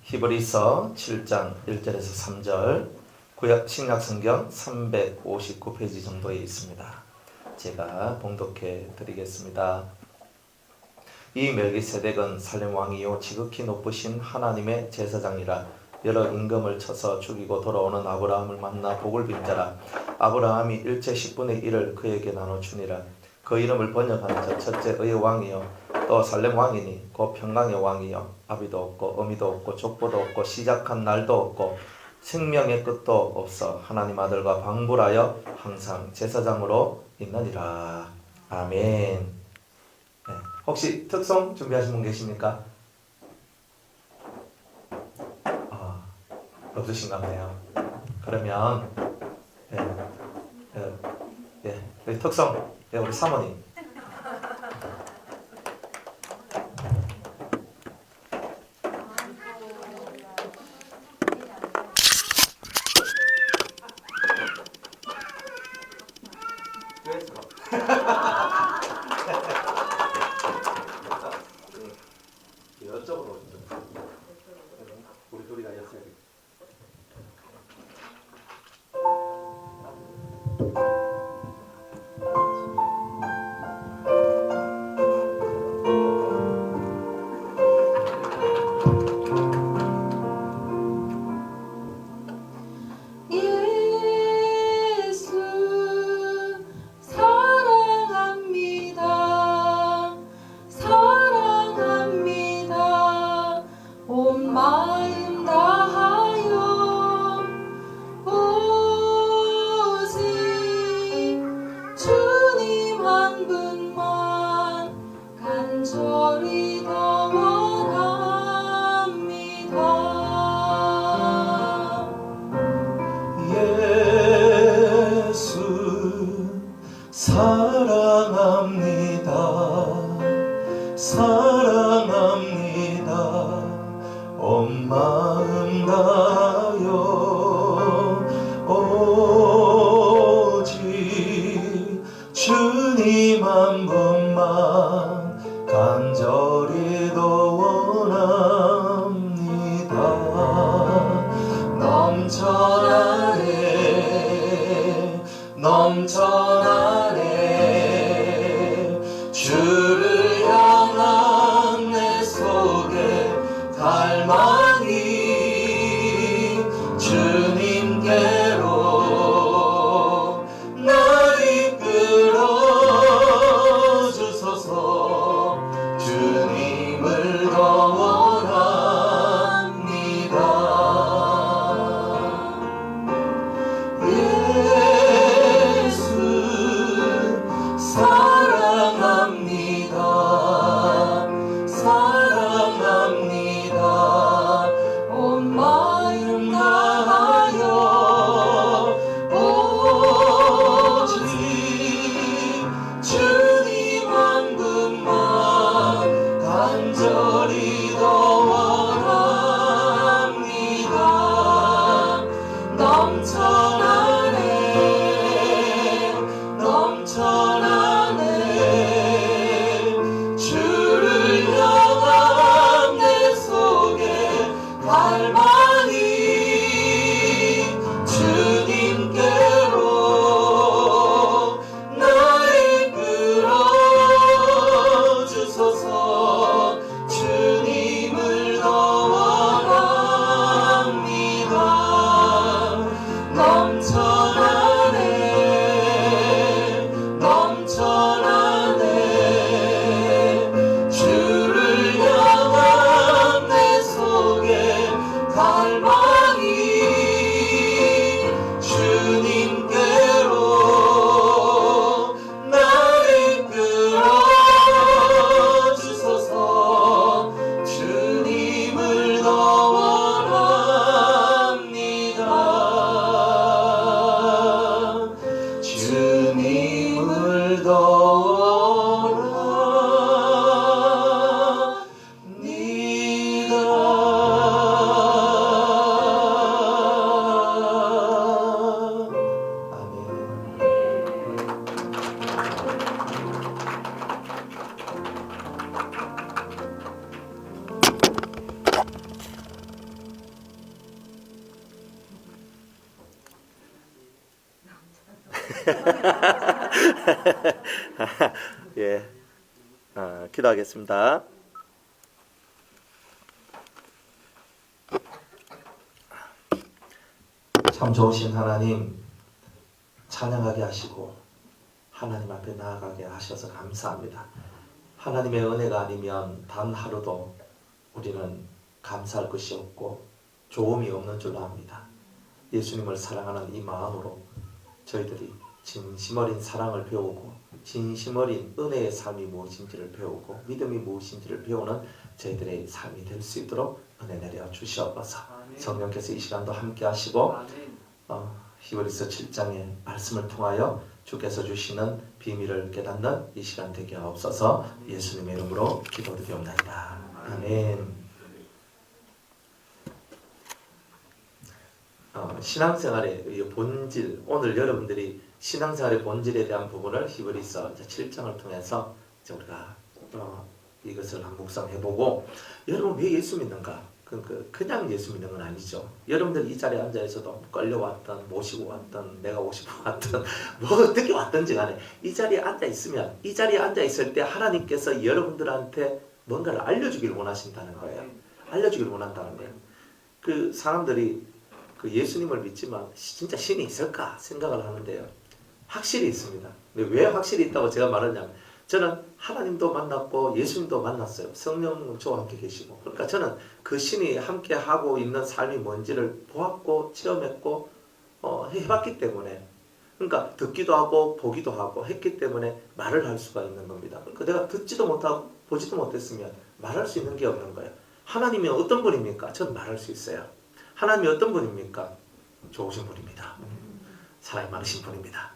히브리서 7장 1절에서 3절, 구약 신약성경 359페이지 정도에 있습니다. 제가 봉독해 드리겠습니다. 이 멜기세덱은 살렘 왕이요 지극히 높으신 하나님의 제사장이라. 여러 임금을 쳐서 죽이고 돌아오는 아브라함을 만나 복을 빈 자라. 아브라함이 일체 10분의 1을 그에게 나눠 주니라. 그 이름을 번역하는 자 첫째의 왕이요 또 살렘 왕이니 곧 평강의 왕이요 아비도 없고 어미도 없고 족보도 없고 시작한 날도 없고 생명의 끝도 없어 하나님 아들과 방불하여 항상 제사장으로 있느니라. 아멘. 네. 혹시 특송 준비하신 분 계십니까? 없으신가 봐요. 그러면 우리 특성 우리 사모님 이쪽으로 우리 둘이가 였어야 돼. 사랑합니다. 온 마음 다하여 오직 주님 한 분만 간절히 더 원합니다. 넘쳐나네 주를 향한 내 속에 갈망이 주님께로 날 이끌어 주소서. 주님을 더 원합니다. 예수 사랑합니다. 사랑합니다. 온 마음 다하여 오직 주님 한 분만 간절히 더 원합니다. 넘쳐나네 주를 향한 내 속에 갈망이 주님께로 날 이끌어 주소서. 주님 예, 기도하겠습니다. 참 좋으신 하나님, 찬양하게 하시고 하나님 앞에 나아가게 하셔서 감사합니다. 하나님의 은혜가 아니면 단 하루도 우리는 감사할 것이 없고 좋음이 없는 줄로 압니다. 예수님을 사랑하는 이 마음으로 저희들이 진심 어린 사랑을 배우고 진심 어린 은혜의 삶이 무엇인지를 배우고 믿음이 무엇인지를 배우는 저희들의 삶이 될 수 있도록 은혜 내려 주시옵소서. 성령께서 이 시간도 함께 하시고 히브리서 7장의 말씀을 통하여 주께서 주시는 비밀을 깨닫는 이 시간 되게 하옵소서. 예수님의 이름으로 기도드리옵나이다. 아멘. 신앙생활의 본질, 오늘 여러분들이 신앙생활의 본질에 대한 부분을 히브리서 7장을 통해서 우리가 이것을 한번 묵상해보고, 여러분 왜 예수 믿는가? 그냥 예수 믿는 건 아니죠. 여러분들 이 자리에 앉아 있어도 끌려왔던, 모시고 왔던, 내가 오시고 왔던, 뭐 어떻게 왔든지 간에 이 자리에 앉아 있으면, 이 자리에 앉아 있을 때 하나님께서 여러분들한테 뭔가를 알려주기를 원하신다는 거예요. 알려주기를 원한다는 거예요. 그 사람들이 그 예수님을 믿지만 진짜 신이 있을까 생각을 하는데요. 확실히 있습니다. 근데 왜 확실히 있다고 제가 말하냐면, 저는 하나님도 만났고 예수님도 만났어요. 성령은 저와 함께 계시고. 그러니까 저는 그 신이 함께 하고 있는 삶이 뭔지를 보았고 체험했고 해봤기 때문에, 그러니까 듣기도 하고 보기도 하고 했기 때문에 말을 할 수가 있는 겁니다. 그러니까 내가 듣지도 못하고 보지도 못했으면 말할 수 있는 게 없는 거예요. 하나님이 어떤 분입니까? 저는 말할 수 있어요. 하나님이 어떤 분입니까? 좋으신 분입니다. 사랑이 많으신 분입니다.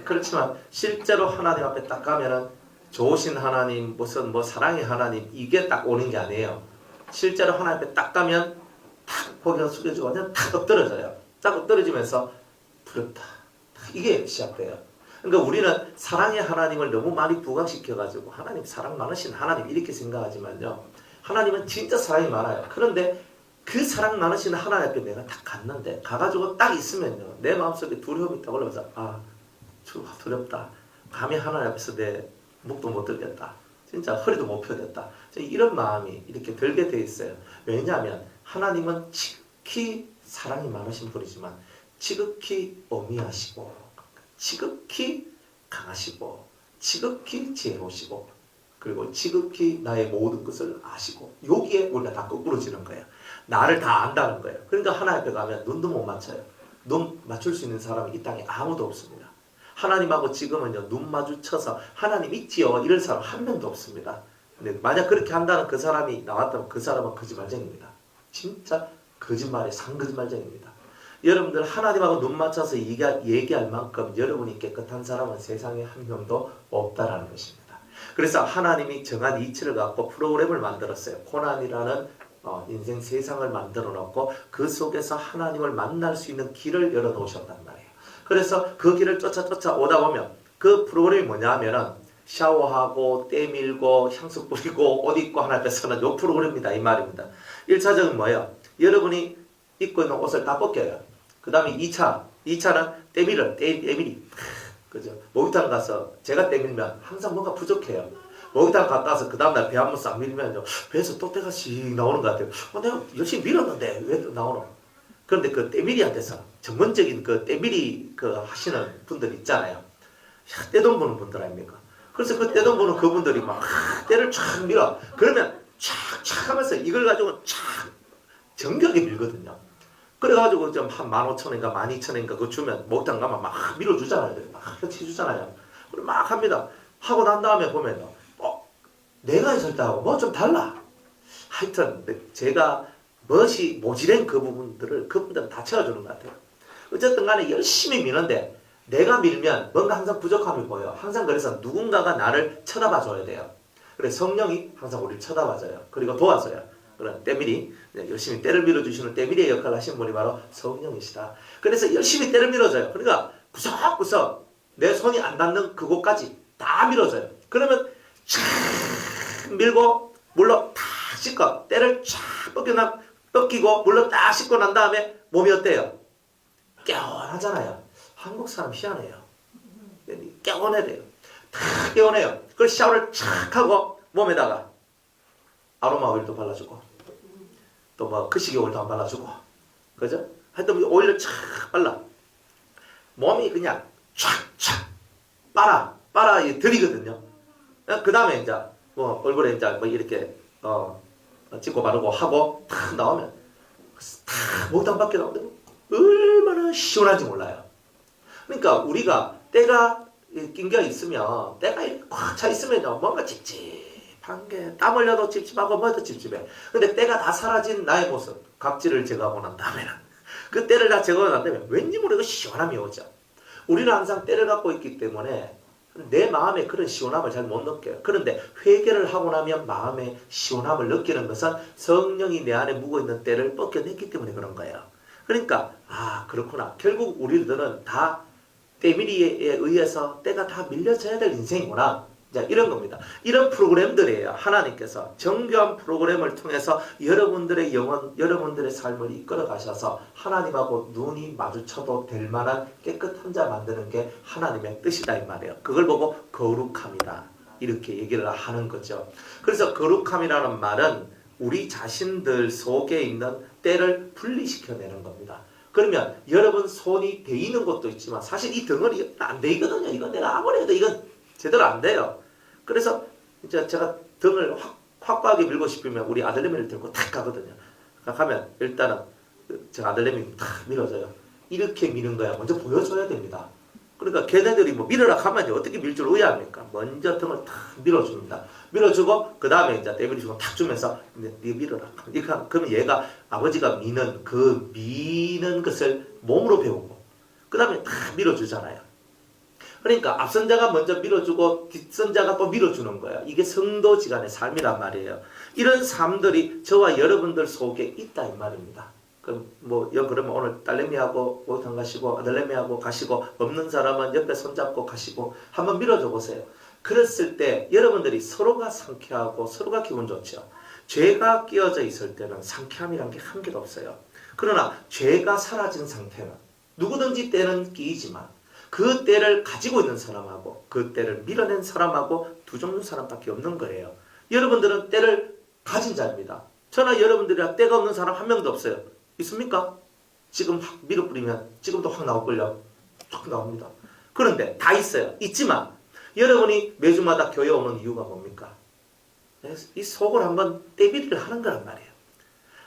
그렇지만 실제로 하나님 앞에 딱 가면은 좋으신 하나님, 무슨 뭐 사랑의 하나님, 이게 딱 오는 게 아니에요. 실제로 하나님 앞에 딱 가면 탁 고개가 숙여지고 완전 탁 엎드러져요. 딱 엎드러지면서 부럽다. 이게 시작돼요. 그러니까 우리는 사랑의 하나님을 너무 많이 부각시켜가지고 하나님 사랑 많으신 하나님 이렇게 생각하지만요, 하나님은 진짜 사랑이 많아요. 그런데 그 사랑 많으신 하나님 앞에 내가 딱 갔는데, 가가지고 딱 있으면요, 내 마음속에 두려움이 딱 올라오면서 두렵다. 감히 하나님 앞에서 내 목도 못 들겠다. 진짜 허리도 못 펴겠다. 이런 마음이 이렇게 들게 돼 있어요. 왜냐하면 하나님은 지극히 사랑이 많으신 분이지만 지극히 엄미하시고 지극히 강하시고 지극히 지혜로우시고 그리고 지극히 나의 모든 것을 아시고, 여기에 우리가 다 거꾸로지는 거예요. 나를 다 안다는 거예요. 그러니까 하나님 앞에 가면 눈도 못 맞춰요. 눈 맞출 수 있는 사람이 이 땅에 아무도 없습니다. 하나님하고 지금은요, 눈 마주쳐서 하나님 있지요 이럴 사람 한 명도 없습니다. 근데 만약 그렇게 한다는 그 사람이 나왔다면 그 사람은 거짓말쟁입니다. 진짜 거짓말의 상거짓말쟁입니다. 여러분들 하나님하고 눈 맞춰서 얘기할 만큼 여러분이 깨끗한 사람은 세상에 한 명도 없다라는 것입니다. 그래서 하나님이 정한 이치를 갖고 프로그램을 만들었어요. 고난이라는 인생 세상을 만들어 놓고 그 속에서 하나님을 만날 수 있는 길을 열어 놓으셨단 말이에요. 그래서 그 길을 쫓아 오다 보면 그 프로그램이 뭐냐 하면은 샤워하고 때 밀고 향수 뿌리고 옷 입고 하나님 앞에 서는 요 프로그램입니다. 이 말입니다. 1차적은 뭐예요? 여러분이 입고 있는 옷을 다 벗겨요. 그 다음에 2차는 때 밀이. 그죠? 목욕탕 가서 제가 때 밀면 항상 뭔가 부족해요. 목욕탕 갔다 와서 그 다음날 배 한번 싹 밀면 배에서 또 때가 씩 나오는 것 같아요. 내가 열심히 밀었는데 왜 나오노? 그런데 그 때밀이한테서 전문적인 그 때밀이 하시는 분들 있잖아요. 떼돈 버는 분들 아닙니까? 그래서 그 떼돈 버는 그분들이 막 때를 쫙 밀어. 그러면 쫙 하면서 이걸 가지고 쫙 정교하게 밀거든요. 그래가지고 좀 한 15,000원인가 12,000원인가 그거 주면 목욕탕 가면 막 밀어주잖아요. 막 해주잖아요. 그리고 막 합니다. 하고 난 다음에 보면요, 내가 했을 때하고 뭐 좀 달라. 하여튼 제가 멋이 모질한 그분들은 다 채워주는 것 같아요. 어쨌든 간에 열심히 미는데 내가 밀면 뭔가 항상 부족함이 보여. 항상 그래서 누군가가 나를 쳐다봐 줘야 돼요. 그래서 성령이 항상 우리를 쳐다봐줘요. 그리고 도와줘요. 그런 때밀이, 열심히 때를 밀어주시는 때밀이의 역할을 하신 분이 바로 성령이시다. 그래서 열심히 때를 밀어줘요. 그러니까 구석구석 내 손이 안 닿는 그곳까지 다 밀어줘요. 그러면 쫙 밀고 물로 다 씻고 때를 쫙 벗기고 물로 딱 씻고 난 다음에 몸이 어때요? 깨어나잖아요. 한국 사람 희한해요. 깨워내래요. 탁 깨워내요. 그걸 샤워를 착 하고 몸에다가 아로마 오일도 발라주고 또 뭐 그시기오일도 안 발라주고 그죠? 하여튼 오일을 착 발라 몸이 그냥 촥촥 빨아 들이거든요. 그 다음에 이제 뭐 얼굴에 이제 뭐 이렇게 찍고 바르고 하고 탁 나오면 탁 목욕탕 밖에 나오면 얼마나 시원한지 몰라요. 그러니까 우리가 때가 낑겨 있으면 때가 꽉 차 있으면요 뭔가 찝찝한 게 땀 흘려도 찝찝하고 뭐도 찝찝해. 근데 때가 다 사라진 나의 모습 각질을 제거하고 난 다음에는 그 때를 다 제거하고 난 다음에 왠지 모르게 시원함이 오죠. 우리는 항상 때를 갖고 있기 때문에 내 마음에 그런 시원함을 잘 못 느껴요. 그런데 회개를 하고 나면 마음의 시원함을 느끼는 것은 성령이 내 안에 묵어있는 때를 벗겨냈기 때문에 그런 거예요. 그러니까 그렇구나. 결국 우리들은 다 때밀이에 의해서 때가 다 밀려져야 될 인생이구나. 자, 이런 겁니다. 이런 프로그램들이에요. 하나님께서 정교한 프로그램을 통해서 여러분들의 영혼, 여러분들의 삶을 이끌어 가셔서 하나님하고 눈이 마주쳐도 될 만한 깨끗한 자 만드는 게 하나님의 뜻이다 이 말이에요. 그걸 보고 거룩함이다 이렇게 얘기를 하는 거죠. 그래서 거룩함이라는 말은 우리 자신들 속에 있는 때를 분리시켜내는 겁니다. 그러면 여러분 손이 데이는 것도 있지만 사실 이 덩어리 안 데이거든요. 이건 내가 아무리 해도 이건 제대로 안 돼요. 그래서 이제 제가 등을 확고하게 밀고 싶으면 우리 아들내미를 들고 탁 가거든요. 가면 일단은 제가 아들내미 탁 밀어줘요. 이렇게 미는 거야. 먼저 보여줘야 됩니다. 그러니까 걔네들이 뭐 밀으라 하면 어떻게 밀 줄 의아합니까? 먼저 등을 탁 밀어줍니다. 밀어주고 그 다음에 이제 때밀이 주고 탁 주면서 네 밀어라. 그러면 얘가 아버지가 미는 그 미는 것을 몸으로 배우고 그 다음에 탁 밀어주잖아요. 그러니까 앞선 자가 먼저 밀어주고 뒷선 자가 또 밀어주는 거야. 이게 성도지간의 삶이란 말이에요. 이런 삶들이 저와 여러분들 속에 있다 이 말입니다. 그럼 그러면 오늘 딸내미하고 목욕탕 가시고 아들내미하고 가시고 없는 사람은 옆에 손잡고 가시고 한번 밀어줘 보세요. 그랬을 때 여러분들이 서로가 상쾌하고 서로가 기분 좋죠. 죄가 끼어져 있을 때는 상쾌함이란 게 한 개도 없어요. 그러나 죄가 사라진 상태는 누구든지 때는 끼이지만 그 때를 가지고 있는 사람하고 그 때를 밀어낸 사람하고 두 종류 사람밖에 없는 거예요. 여러분들은 때를 가진 자입니다. 저나 여러분들이랑 때가 없는 사람 한 명도 없어요. 있습니까? 지금 확 밀어뿌리면 지금도 확 나올걸요. 확 나옵니다. 그런데 다 있어요. 있지만 여러분이 매주마다 교회 오는 이유가 뭡니까? 이 속을 한번 때밀이를 하는 거란 말이에요.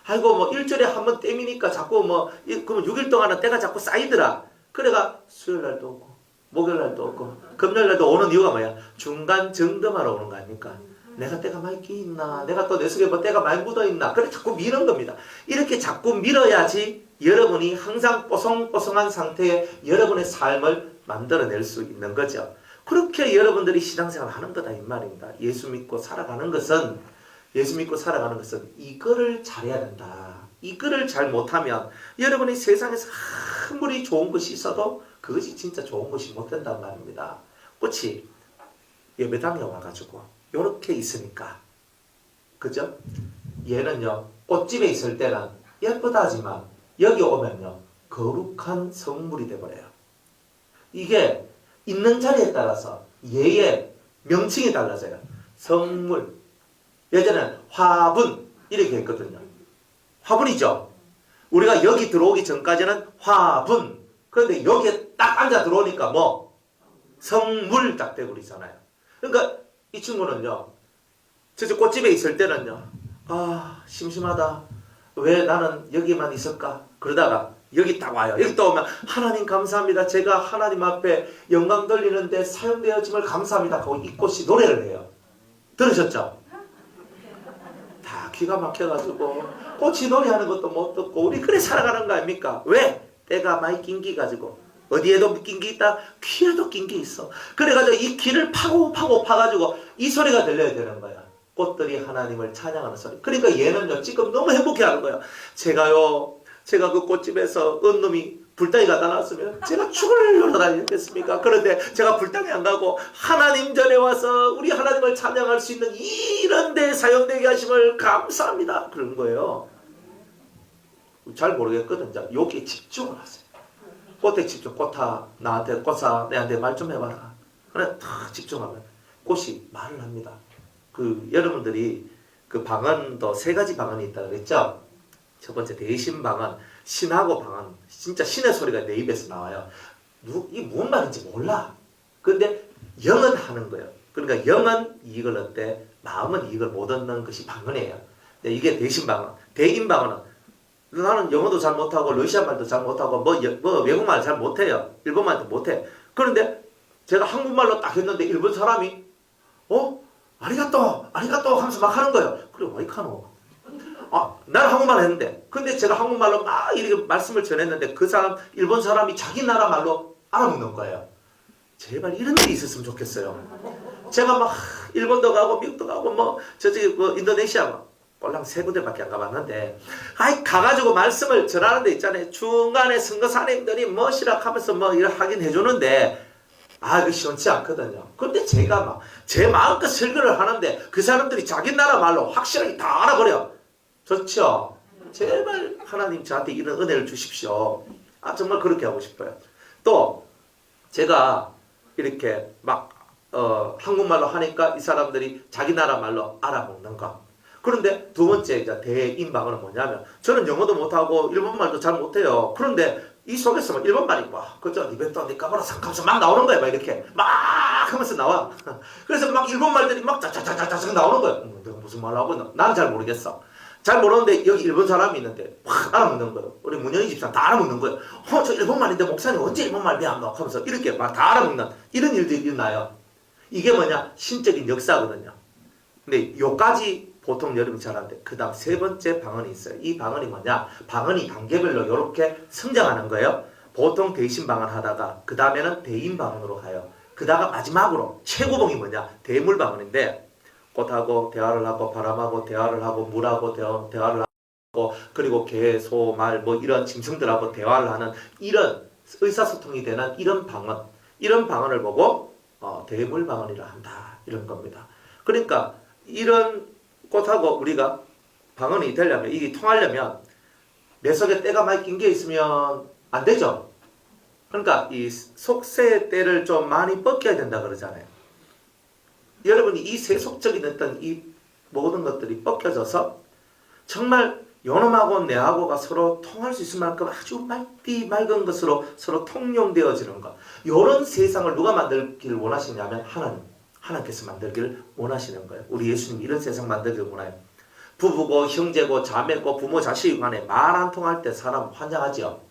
아이고 일주일에 한번 때미니까 자꾸 그러면 6일 동안은 때가 자꾸 쌓이더라. 그래가 수요일날도 오고 목요일날도 오고 금요일날도 오는 이유가 뭐야? 중간 점검하러 오는 거 아닙니까? 내가 때가 많이 끼있나? 내가 또 내 속에 때가 많이 묻어있나? 그래 자꾸 미는 겁니다. 이렇게 자꾸 밀어야지 여러분이 항상 뽀송뽀송한 상태에 여러분의 삶을 만들어낼 수 있는 거죠. 그렇게 여러분들이 신앙생활을 하는 거다 이 말입니다. 예수 믿고 살아가는 것은 이거를 잘해야 된다. 이거를 잘 못하면 여러분이 세상에서 아무리 좋은 것이 있어도 그것이 진짜 좋은 것이 못 된단 말입니다. 꽃이 예배당에 와가지고 이렇게 있으니까 그죠? 얘는요 꽃집에 있을 때는 예쁘다 하지만 여기 오면요 거룩한 성물이 돼버려요. 이게 있는 자리에 따라서 얘의 명칭이 달라져요. 성물. 예전에는 화분 이렇게 했거든요. 화분이죠. 우리가 여기 들어오기 전까지는 화분. 그런데 여기에 딱 앉아 들어오니까 성물 딱 돼버리잖아요. 그러니까 이 친구는요. 저쪽 꽃집에 있을 때는요. 심심하다. 왜 나는 여기만 있을까? 그러다가 여기 딱 와요. 여기 또 오면 하나님 감사합니다. 제가 하나님 앞에 영광 돌리는데 사용되어짐을 감사합니다. 하고 이 꽃이 노래를 해요. 들으셨죠? 다 귀가 막혀가지고 꽃이 노래하는 것도 못 듣고 우리 그래 살아가는 거 아닙니까? 왜? 때가 많이 낀기 가지고 어디에도 낀기 있다? 귀에도 낀기 있어. 그래가지고 이 귀를 파가지고 이 소리가 들려야 되는 거야. 꽃들이 하나님을 찬양하는 소리. 그러니까 얘는요 지금 너무 행복해하는 거야. 제가 그 꽃집에서 언놈이 불당에 가다 놨으면 제가 죽을 다녔겠습니까? 그런데 제가 불당에 안 가고 하나님 전에 와서 우리 하나님을 찬양할 수 있는 이런 데 사용되게 하심을 감사합니다. 그런 거예요. 잘 모르겠거든. 여기에 집중을 하세요. 꽃에 집중. 꽃아 나한테 꽃아 내한테 말 좀 해봐라. 그래 탁 집중하면 꽃이 말을 합니다. 그 여러분들이 그 방언도 세 가지 방언이 있다고 그랬죠? 첫 번째 대신 방언, 신하고 방언. 진짜 신의 소리가 내 입에서 나와요. 이 무슨 말인지 몰라. 근데 영은 하는 거예요. 그러니까 영은 이익을 얻되 마음은 이익을 못 얻는 것이 방언이에요. 근데 이게 대신 방언. 대인 방언은 나는 영어도 잘 못하고 러시아 말도 잘 못하고 뭐 외국말 잘 못해요. 일본말도 못해. 그런데 제가 한국말로 딱 했는데 일본 사람이 아리가또 하면서 막 하는 거예요. 그래 왜 이카노? 나는 한국말 했는데 근데 제가 한국말로 막 이렇게 말씀을 전했는데 그 사람 일본 사람이 자기 나라 말로 알아먹는 거예요. 제발 이런 일이 있었으면 좋겠어요. 제가 막 일본도 가고 미국도 가고 뭐 저쪽에 뭐 인도네시아 꼴랑 3군데밖에 안 가봤는데 가가지고 말씀을 전하는 데 있잖아요. 중간에 선교사님들이 뭐 시락하면서 뭐 이렇게 하긴 해주는데 그 시원치 않거든요. 근데 제가 막 제 마음껏 설교를 하는데 그 사람들이 자기 나라 말로 확실하게 다 알아버려. 좋죠? 제발 하나님 저한테 이런 은혜를 주십시오. 정말 그렇게 하고 싶어요. 또 제가 이렇게 막 한국말로 하니까 이 사람들이 자기 나라 말로 알아먹는 거. 그런데 두 번째 이제 대인방언은 뭐냐면 저는 영어도 못하고 일본말도 잘 못해요. 그런데 이 속에서 일본말이 그저 니베토 니까보라 상하면서 막 나오는 거예요. 막 이렇게 막 하면서 나와. 그래서 막 일본말들이 막 짜짜짜짜짜 나오는 거예요. 내가 무슨 말을 하고 있나? 나는 잘 모르겠어. 잘 모르는데 여기 일본 사람이 있는데 확 알아먹는 거예요. 우리 문현희 집사람 다 알아먹는 거예요. 저 일본말인데 목사님 언제 일본말 배웠노? 하면서 이렇게 막 다 알아먹는 이런 일들이 있나요? 이게 뭐냐? 신적인 역사거든요. 근데 요까지 보통 여러분이 잘 아는데 그 다음 세 번째 방언이 있어요. 이 방언이 뭐냐? 방언이 단계별로 이렇게 성장하는 거예요. 보통 대신 방언 하다가 그 다음에는 대인 방언으로 가요. 그다가 마지막으로 최고봉이 뭐냐? 대물 방언인데 꽃하고 대화를 하고 바람하고 대화를 하고 물하고 대화를 하고 그리고 개, 소, 말 뭐 이런 짐승들하고 대화를 하는 이런 의사소통이 되는 이런 방언을 보고 대물 방언이라 한다 이런 겁니다. 그러니까 이런 꽃하고 우리가 방언이 되려면 이게 통하려면 내 속에 때가 많이 낀 게 있으면 안 되죠. 그러니까 이 속세의 때를 좀 많이 벗겨야 된다 그러잖아요. 여러분이 이 세속적인 어떤 이 모든 것들이 벗겨져서 정말 요놈하고 내하고가 서로 통할 수 있을 만큼 아주 맑은 것으로 서로 통용되어지는 것. 이런 세상을 누가 만들기를 원하시냐면 하나님께서 만들기를 원하시는 거예요. 우리 예수님이 이런 세상 만들기를 원해요. 부부고 형제고 자매고 부모 자식 간에 말 안 통할 때 사람 환장하죠.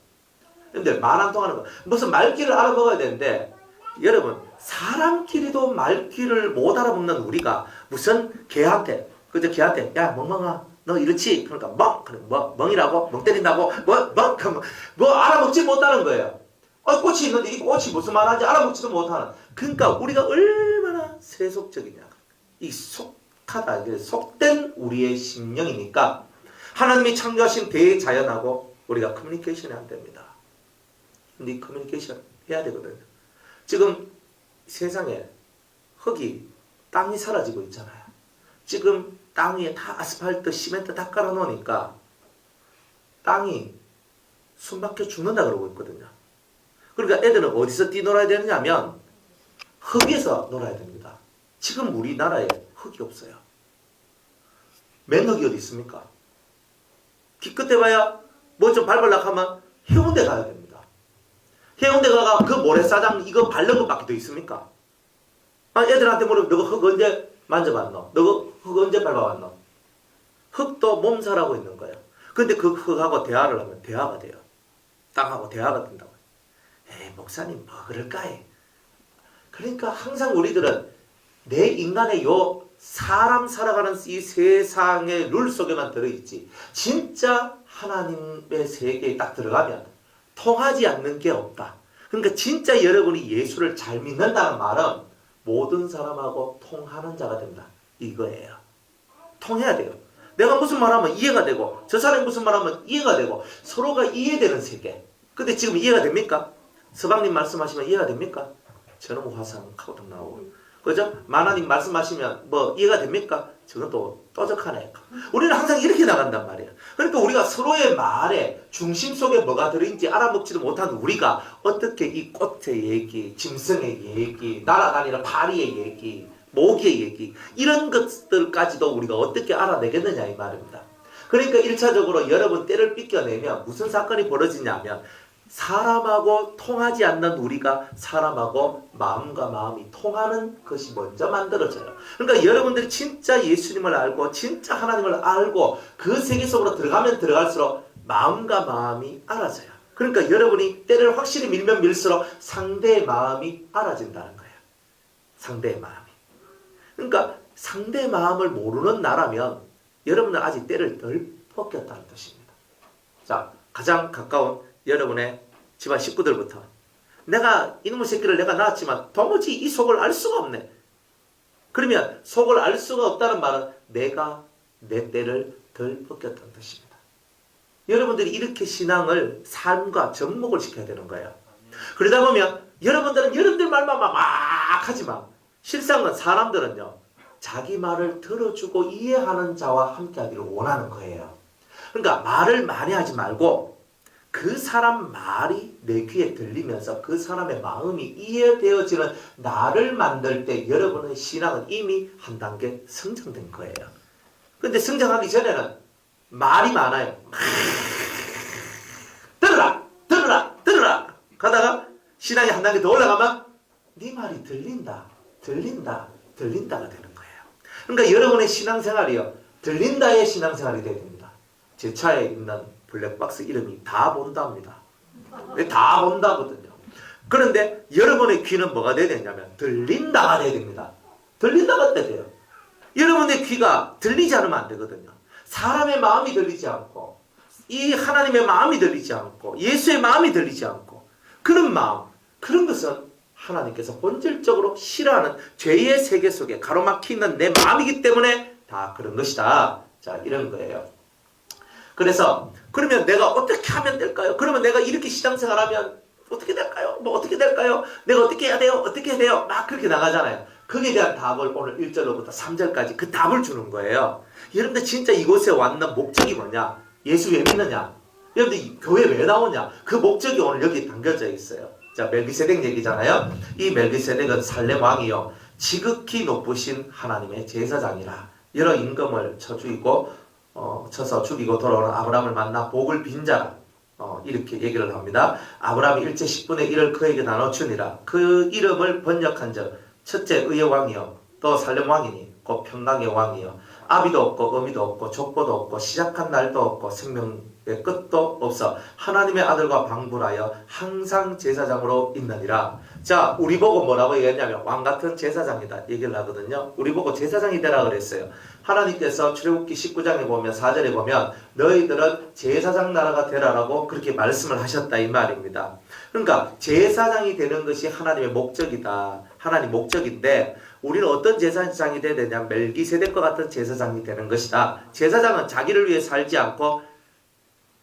근데 말 안 통하는 거 무슨 말귀를 알아먹어야 되는데 여러분 사람끼리도 말귀를 못 알아먹는 우리가 무슨 개한테 야 멍멍아 너 이렇지? 그러니까 멍이라고 멍 때린다고 뭐 알아먹지 못하는 거예요. 꽃이 있는데 이 꽃이 무슨 말하는지 알아먹지도 못하는. 그러니까 우리가 얼마나 세속적이냐. 이 속하다 속된 우리의 심령이니까 하나님이 창조하신 대자연하고 우리가 커뮤니케이션이 안 됩니다. 근데 이 커뮤니케이션 해야 되거든요. 지금 세상에 땅이 사라지고 있잖아요. 지금 땅 위에 다 아스팔트, 시멘트 다 깔아놓으니까 땅이 숨막혀 죽는다 그러고 있거든요. 그러니까 애들은 어디서 뛰놀아야 되느냐면 흙에서 놀아야 됩니다. 지금 우리나라에 흙이 없어요. 맨흙이 어디 있습니까? 기껏 해봐야 뭐 좀 밟으려고 하면 해운대 가야 됩니다. 해운대 가가 그 모래사장 이거 바른 것밖에 더 있습니까? 애들한테 물으면 너가 흙 언제 만져봤노? 너가 흙 언제 밟아봤노? 흙도 몸살하고 있는 거예요. 근데 그 흙하고 대화를 하면 대화가 돼요. 땅하고 대화가 된다고. 목사님 뭐 그럴까요? 그러니까 항상 우리들은 내 인간의 요 사람 살아가는 이 세상의 룰 속에만 들어있지 진짜 하나님의 세계에 딱 들어가면 통하지 않는 게 없다. 그러니까 진짜 여러분이 예수를 잘 믿는다는 말은 모든 사람하고 통하는 자가 된다. 이거예요. 통해야 돼요. 내가 무슨 말하면 이해가 되고 저 사람이 무슨 말하면 이해가 되고 서로가 이해되는 세계. 근데 지금 이해가 됩니까? 서방님 말씀하시면 이해가 됩니까? 저놈 화상 카우동 나오고 그죠? 하나님 말씀하시면 뭐 이해가 됩니까? 저건 또 떠적하네. 우리는 항상 이렇게 나간단 말이에요. 그러니까 우리가 서로의 말에 중심 속에 뭐가 들어있는지 알아먹지도 못한 우리가 어떻게 이 꽃의 얘기, 짐승의 얘기, 날아다니는 파리의 얘기, 모기의 얘기 이런 것들까지도 우리가 어떻게 알아내겠느냐 이 말입니다. 그러니까 1차적으로 여러분 때를 삐껴내면 무슨 사건이 벌어지냐면 사람하고 통하지 않는 우리가 사람하고 마음과 마음이 통하는 것이 먼저 만들어져요. 그러니까 여러분들이 진짜 예수님을 알고 진짜 하나님을 알고 그 세계 속으로 들어가면 들어갈수록 마음과 마음이 알아져요. 그러니까 여러분이 때를 확실히 밀면 밀수록 상대의 마음이 알아진다는 거예요. 상대의 마음이. 그러니까 상대의 마음을 모르는 나라면 여러분은 아직 때를 덜 벗겼다는 뜻입니다. 자, 가장 가까운 여러분의 집안 식구들부터 내가 이놈의 새끼를 내가 낳았지만 도무지 이 속을 알 수가 없네. 그러면 속을 알 수가 없다는 말은 내가 내 때를 덜 벗겼다는 뜻입니다. 여러분들이 이렇게 신앙을 삶과 접목을 시켜야 되는 거예요. 그러다 보면 여러분들은 여러분들 말만 막 하지만 실상은 사람들은요 자기 말을 들어주고 이해하는 자와 함께하기를 원하는 거예요. 그러니까 말을 많이 하지 말고 그 사람 말이 내 귀에 들리면서 그 사람의 마음이 이해되어지는 나를 만들 때 여러분의 신앙은 이미 한 단계 성장된 거예요. 근데 성장하기 전에는 말이 많아요. 들으라! 들으라! 들으라! 가다가 신앙이 한 단계 더 올라가면 네 말이 들린다. 들린다. 들린다가 되는 거예요. 그러니까 여러분의 신앙생활이요. 들린다의 신앙생활이 되야 됩니다. 제 차에 있는 블랙박스 이름이 다 본답니다. 다 본다거든요. 그런데 여러분의 귀는 뭐가 돼야 되냐면 들린다가 돼야 됩니다. 들린다가 돼야 돼요. 여러분의 귀가 들리지 않으면 안 되거든요. 사람의 마음이 들리지 않고 이 하나님의 마음이 들리지 않고 예수의 마음이 들리지 않고 그런 마음, 그런 것은 하나님께서 본질적으로 싫어하는 죄의 세계 속에 가로막히는 내 마음이기 때문에 다 그런 것이다. 자, 이런 거예요. 그래서 그러면 내가 어떻게 하면 될까요? 그러면 내가 이렇게 신앙생활하면 어떻게 될까요? 뭐 어떻게 될까요? 내가 어떻게 해야 돼요? 어떻게 해야 돼요? 막 그렇게 나가잖아요. 거기에 대한 답을 오늘 1절로부터 3절까지 그 답을 주는 거예요. 여러분들 진짜 이곳에 왔는 목적이 뭐냐? 예수 왜 믿느냐? 여러분들 교회 왜 나오냐? 그 목적이 오늘 여기 담겨져 있어요. 자, 멜기세덱 얘기잖아요. 이 멜기세덱은 살렘 왕이요 지극히 높으신 하나님의 제사장이라 여러 임금을 쳐서 죽이고 돌아오는 아브라함을 만나 복을 빈 자라 이렇게 얘기를 합니다. 아브라함이 일제 10분의 1을 그에게 나눠주니라. 그 이름을 번역한 적 첫째 의의 왕이요 또 살렘 왕이니 곧 평강의 왕이요 아비도 없고 어미도 없고 족보도 없고 시작한 날도 없고 생명의 끝도 없어 하나님의 아들과 방불하여 항상 제사장으로 있느니라. 자, 우리 보고 뭐라고 얘기했냐면 왕같은 제사장이다 얘기를 하거든요. 우리 보고 제사장이 되라 그랬어요. 하나님께서 출애굽기 19장에 보면 4절에 보면 너희들은 제사장 나라가 되라라고 그렇게 말씀을 하셨다 이 말입니다. 그러니까 제사장이 되는 것이 하나님의 목적이다. 하나님 목적인데 우리는 어떤 제사장이 돼야 되냐? 멜기세덱과 같은 제사장이 되는 것이다. 제사장은 자기를 위해 살지 않고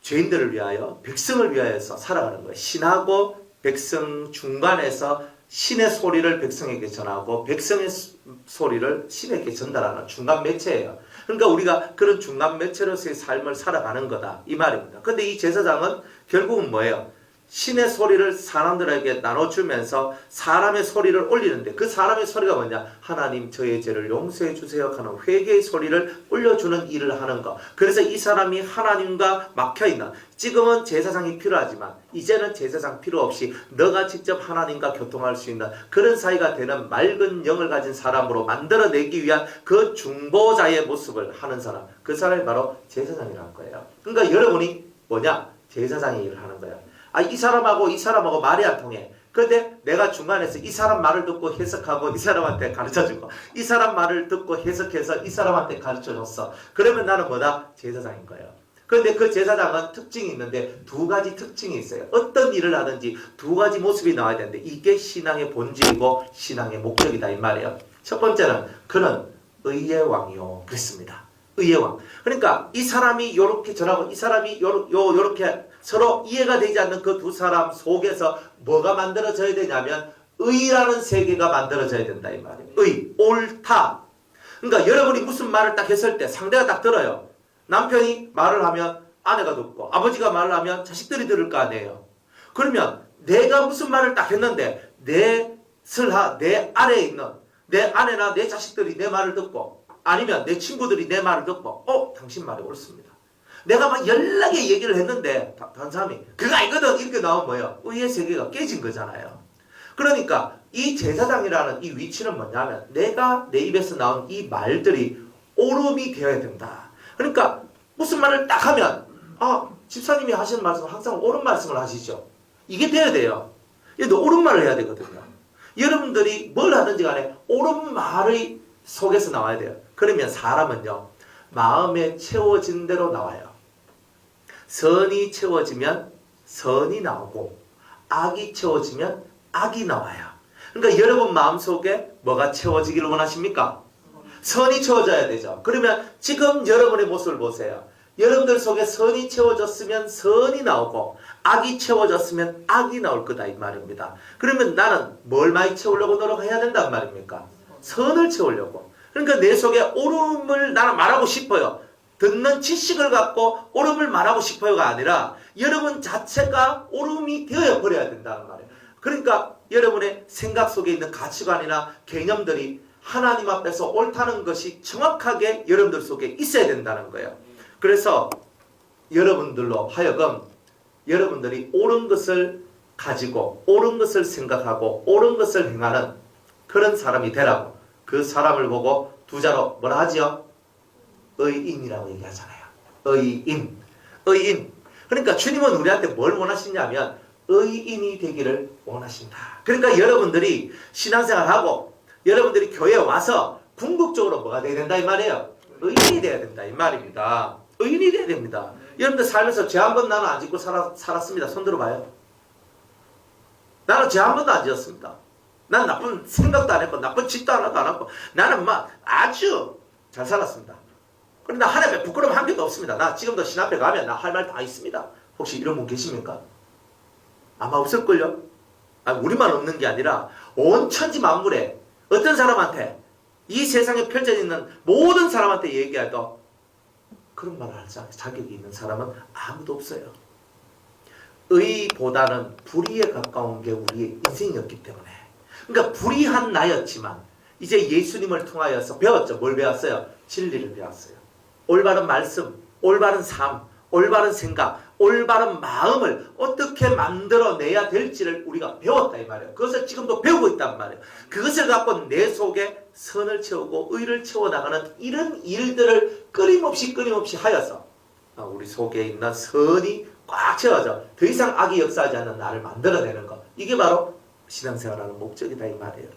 죄인들을 위하여 백성을 위하여서 살아가는 거예요. 신하고 백성 중간에서 신의 소리를 백성에게 전하고 백성의 소리를 신에게 전달하는 중간 매체예요. 그러니까 우리가 그런 중간 매체로서의 삶을 살아가는 거다 이 말입니다. 근데 이 제사장은 결국은 뭐예요? 신의 소리를 사람들에게 나눠주면서 사람의 소리를 올리는데 그 사람의 소리가 뭐냐? 하나님 저의 죄를 용서해 주세요 하는 회개의 소리를 올려주는 일을 하는 것. 그래서 이 사람이 하나님과 막혀있는, 지금은 제사장이 필요하지만 이제는 제사장 필요 없이 너가 직접 하나님과 교통할 수 있는 그런 사이가 되는 맑은 영을 가진 사람으로 만들어내기 위한 그 중보자의 모습을 하는 사람, 그 사람이 바로 제사장이라는 거예요. 그러니까 여러분이 뭐냐? 제사장의 일을 하는 거예요. 이 사람하고 말이 안 통해. 그런데 내가 중간에서 이 사람 말을 듣고 해석하고 이 사람한테 가르쳐주고 이 사람 말을 듣고 해석해서 이 사람한테 가르쳐줬어. 그러면 나는 뭐다? 제사장인 거예요. 그런데 그 제사장은 특징이 있는데 두 가지 특징이 있어요. 어떤 일을 하든지 두 가지 모습이 나와야 되는데 이게 신앙의 본질이고 신앙의 목적이다 이 말이에요. 첫 번째는 그는 의의 왕이요 그랬습니다. 의의 왕. 그러니까 이 사람이 요렇게 전하고 이 사람이 요렇게 서로 이해가 되지 않는 그 두 사람 속에서 뭐가 만들어져야 되냐면 의라는 세계가 만들어져야 된다 이 말이에요. 의, 옳다. 그러니까 여러분이 무슨 말을 딱 했을 때 상대가 딱 들어요. 남편이 말을 하면 아내가 듣고 아버지가 말을 하면 자식들이 들을 거 아니에요. 그러면 내가 무슨 말을 딱 했는데 내 아래에 있는 내 아내나 내 자식들이 내 말을 듣고 아니면 내 친구들이 내 말을 듣고 당신 말이 옳습니다. 내가 막 연락에 얘기를 했는데 다른 사람이 그거 아니거든 이렇게 나오면 뭐예요? 의의 세계가 깨진 거잖아요. 그러니까 이 제사장이라는 이 위치는 뭐냐면 내가 내 입에서 나온 이 말들이 옳음이 되어야 된다. 그러니까 무슨 말을 딱 하면 집사님이 하시는 말씀은 항상 옳은 말씀을 하시죠. 이게 돼야 돼요. 얘도 옳은 말을 해야 되거든요. 여러분들이 뭘 하든지 간에 옳은 말의 속에서 나와야 돼요. 그러면 사람은요. 마음에 채워진 대로 나와요. 선이 채워지면 선이 나오고 악이 채워지면 악이 나와요. 그러니까 여러분 마음속에 뭐가 채워지기를 원하십니까? 선이 채워져야 되죠. 그러면 지금 여러분의 모습을 보세요. 여러분들 속에 선이 채워졌으면 선이 나오고 악이 채워졌으면 악이 나올 거다 이 말입니다. 그러면 나는 뭘 많이 채우려고 노력해야 된단 말입니까? 선을 채우려고. 그러니까 내 속에 옳음을 나는 말하고 싶어요. 듣는 지식을 갖고 옳음을 말하고 싶어요가 아니라 여러분 자체가 옳음이 되어 버려야 된다는 말이에요. 그러니까 여러분의 생각 속에 있는 가치관이나 개념들이 하나님 앞에서 옳다는 것이 정확하게 여러분들 속에 있어야 된다는 거예요. 그래서 여러분들로 하여금 여러분들이 옳은 것을 가지고 옳은 것을 생각하고 옳은 것을 행하는 그런 사람이 되라고. 그 사람을 보고 두 자로 뭐라 하지요? 의인이라고 얘기하잖아요. 의인. 그러니까 주님은 우리한테 뭘 원하시냐면 의인이 되기를 원하신다. 그러니까 여러분들이 신앙생활하고 여러분들이 교회에 와서 궁극적으로 뭐가 돼야 된다 이 말이에요. 의인이 돼야 된다 이 말입니다. 의인이 돼야 됩니다. 여러분들 살면서 죄 한 번 나는 안 짓고 살았습니다. 손 들어봐요. 나는 죄 한 번도 안 지었습니다. 난 나쁜 생각도 안 했고 나쁜 짓도 하나도 안 했고 나는 막 아주 잘 살았습니다. 그런데 나 하나님의 부끄러움 한 개도 없습니다. 나 지금도 신 앞에 가면 나 할 말 다 있습니다. 혹시 이런 분 계십니까? 아마 없을걸요? 우리만 없는 게 아니라 온 천지 만물에 어떤 사람한테 이 세상에 펼쳐져 있는 모든 사람한테 얘기해도 그런 말을 할 자격이 있는 사람은 아무도 없어요. 의보다는 불의에 가까운 게 우리의 인생이었기 때문에 그러니까 불의한 나였지만 이제 예수님을 통하여서 배웠죠. 뭘 배웠어요? 진리를 배웠어요. 올바른 말씀, 올바른 삶, 올바른 생각, 올바른 마음을 어떻게 만들어내야 될지를 우리가 배웠다 이 말이에요. 그것을 지금도 배우고 있단 말이에요. 그것을 갖고 내 속에 선을 채우고 의를 채워나가는 이런 일들을 끊임없이 하여서 우리 속에 있는 선이 꽉 채워져 더 이상 악이 역사하지 않는 나를 만들어내는 것. 이게 바로 신앙생활하는 목적이다 이 말이에요.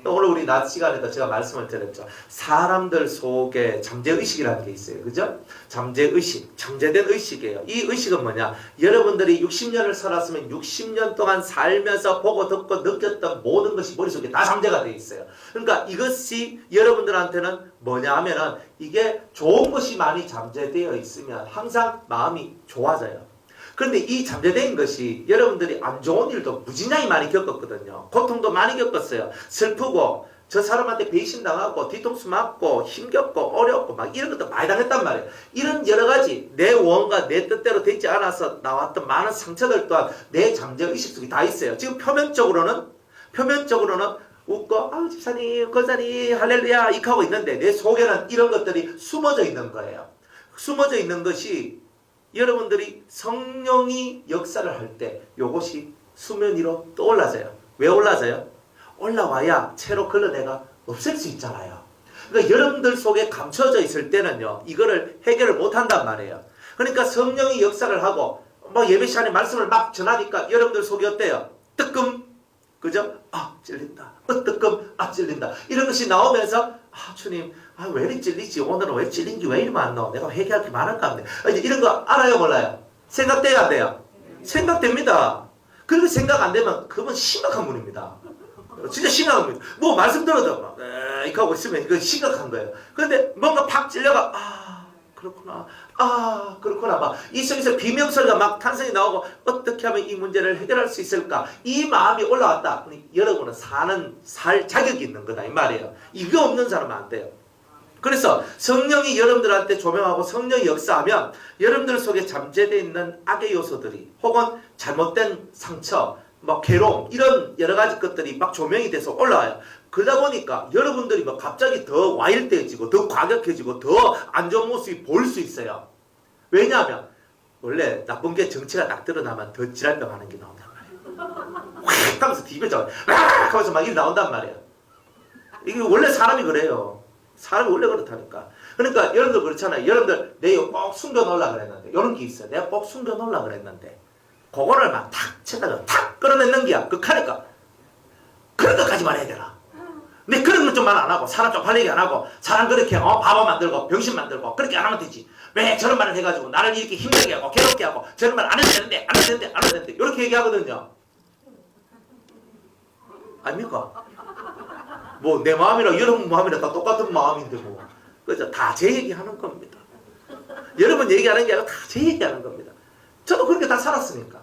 오늘 우리 낮 시간에도 제가 말씀을 드렸죠. 사람들 속에 잠재의식이라는 게 있어요. 그죠? 잠재의식, 잠재된 의식이에요. 이 의식은 뭐냐? 여러분들이 60년을 살았으면 60년 동안 살면서 보고 듣고 느꼈던 모든 것이 머릿속에 다 잠재가 되어 있어요. 그러니까 이것이 여러분들한테는 뭐냐 하면은 이게 좋은 것이 많이 잠재되어 있으면 항상 마음이 좋아져요. 그런데 이 잠재된 것이 여러분들이 안 좋은 일도 무지하게 많이 겪었거든요. 고통도 많이 겪었어요. 슬프고 저 사람한테 배신당하고 뒤통수 맞고 힘겹고 어렵고 막 이런 것도 많이 당했단 말이에요. 이런 여러 가지 내 원과 내 뜻대로 되지 않아서 나왔던 많은 상처들 또한 내 잠재의식 속에 다 있어요. 지금 표면적으로는 웃고 집사님 권사님 할렐루야 이렇게 하고 있는데 내 속에는 이런 것들이 숨어져 있는 거예요. 숨어져 있는 것이 여러분들이 성령이 역사를 할 때 이것이 수면 위로 또 올라져요. 왜 올라져요? 올라와야 채로 걸러내가 없앨 수 있잖아요. 그러니까 여러분들 속에 감춰져 있을 때는요. 이거를 해결을 못한단 말이에요. 그러니까 성령이 역사를 하고 막 예배 시간에 말씀을 막 전하니까 여러분들 속이 어때요? 뜨끔 그죠? 찔린다. 뜨끔 찔린다. 이런 것이 나오면서 주님 왜 이리 찔리지? 오늘은 왜 찔린 게 왜 이러면 안 나와? 내가 회개할 게 많을까 한데 이런 거 알아요 몰라요? 생각돼야 안 돼요? 생각됩니다. 그리고 생각 안 되면 그건 심각한 분입니다. 진짜 심각한 분입니다. 뭐 말씀 들어도 막 이렇게 하고 있으면 이건 심각한 거예요. 그런데 뭔가 팍 찔려가 그렇구나. 아, 그렇구나. 막 이 속에서 비명소리가 막 탄성이 나오고 어떻게 하면 이 문제를 해결할 수 있을까? 이 마음이 올라왔다. 여러분은 살 자격이 있는 거다 이 말이에요. 이거 없는 사람은 안 돼요. 그래서 성령이 여러분들한테 조명하고 성령이 역사하면 여러분들 속에 잠재되어 있는 악의 요소들이 혹은 잘못된 상처, 뭐 괴로움 이런 여러 가지 것들이 막 조명이 돼서 올라와요. 그러다 보니까 여러분들이 뭐 갑자기 더 와일드해지고 더 과격해지고 더 안 좋은 모습이 보일 수 있어요. 왜냐하면 원래 나쁜 게 정체가 딱 드러나면 더 지랄병 하는 게 나온단 말이에요. 확 하면서 디벼져 하면서 막 이렇게 나온단 말이에요. 이게 원래 사람이 그래요. 사람이 원래 그렇다니까. 그러니까 여러분들 그렇잖아요. 여러분들 내가 꼭 숨겨놓으려고 그랬는데 이런 게 있어요. 내가 꼭 숨겨놓으려고 그랬는데 그거를 막 탁 쳐다가 탁 끌어내는 게야. 극하니까 그런 것까지만 해야 되나. 근데 그런 것 좀만 안 하고 사람 좀 화내게 안 하고 사람 그렇게 바보 만들고 병신 만들고 그렇게 안 하면 되지. 왜 저런 말을 해가지고 나를 이렇게 힘들게 하고 괴롭게 하고 저런 말 안 해도 되는데 안 해도 되는데 안 해도 되는데 이렇게 얘기하거든요. 아닙니까? 뭐 내 마음이랑 여러분 마음이랑 다 똑같은 마음인데 뭐 그죠? 다 제 얘기하는 겁니다. 여러분 얘기하는 게 아니라 다 제 얘기하는 겁니다. 저도 그렇게 다 살았으니까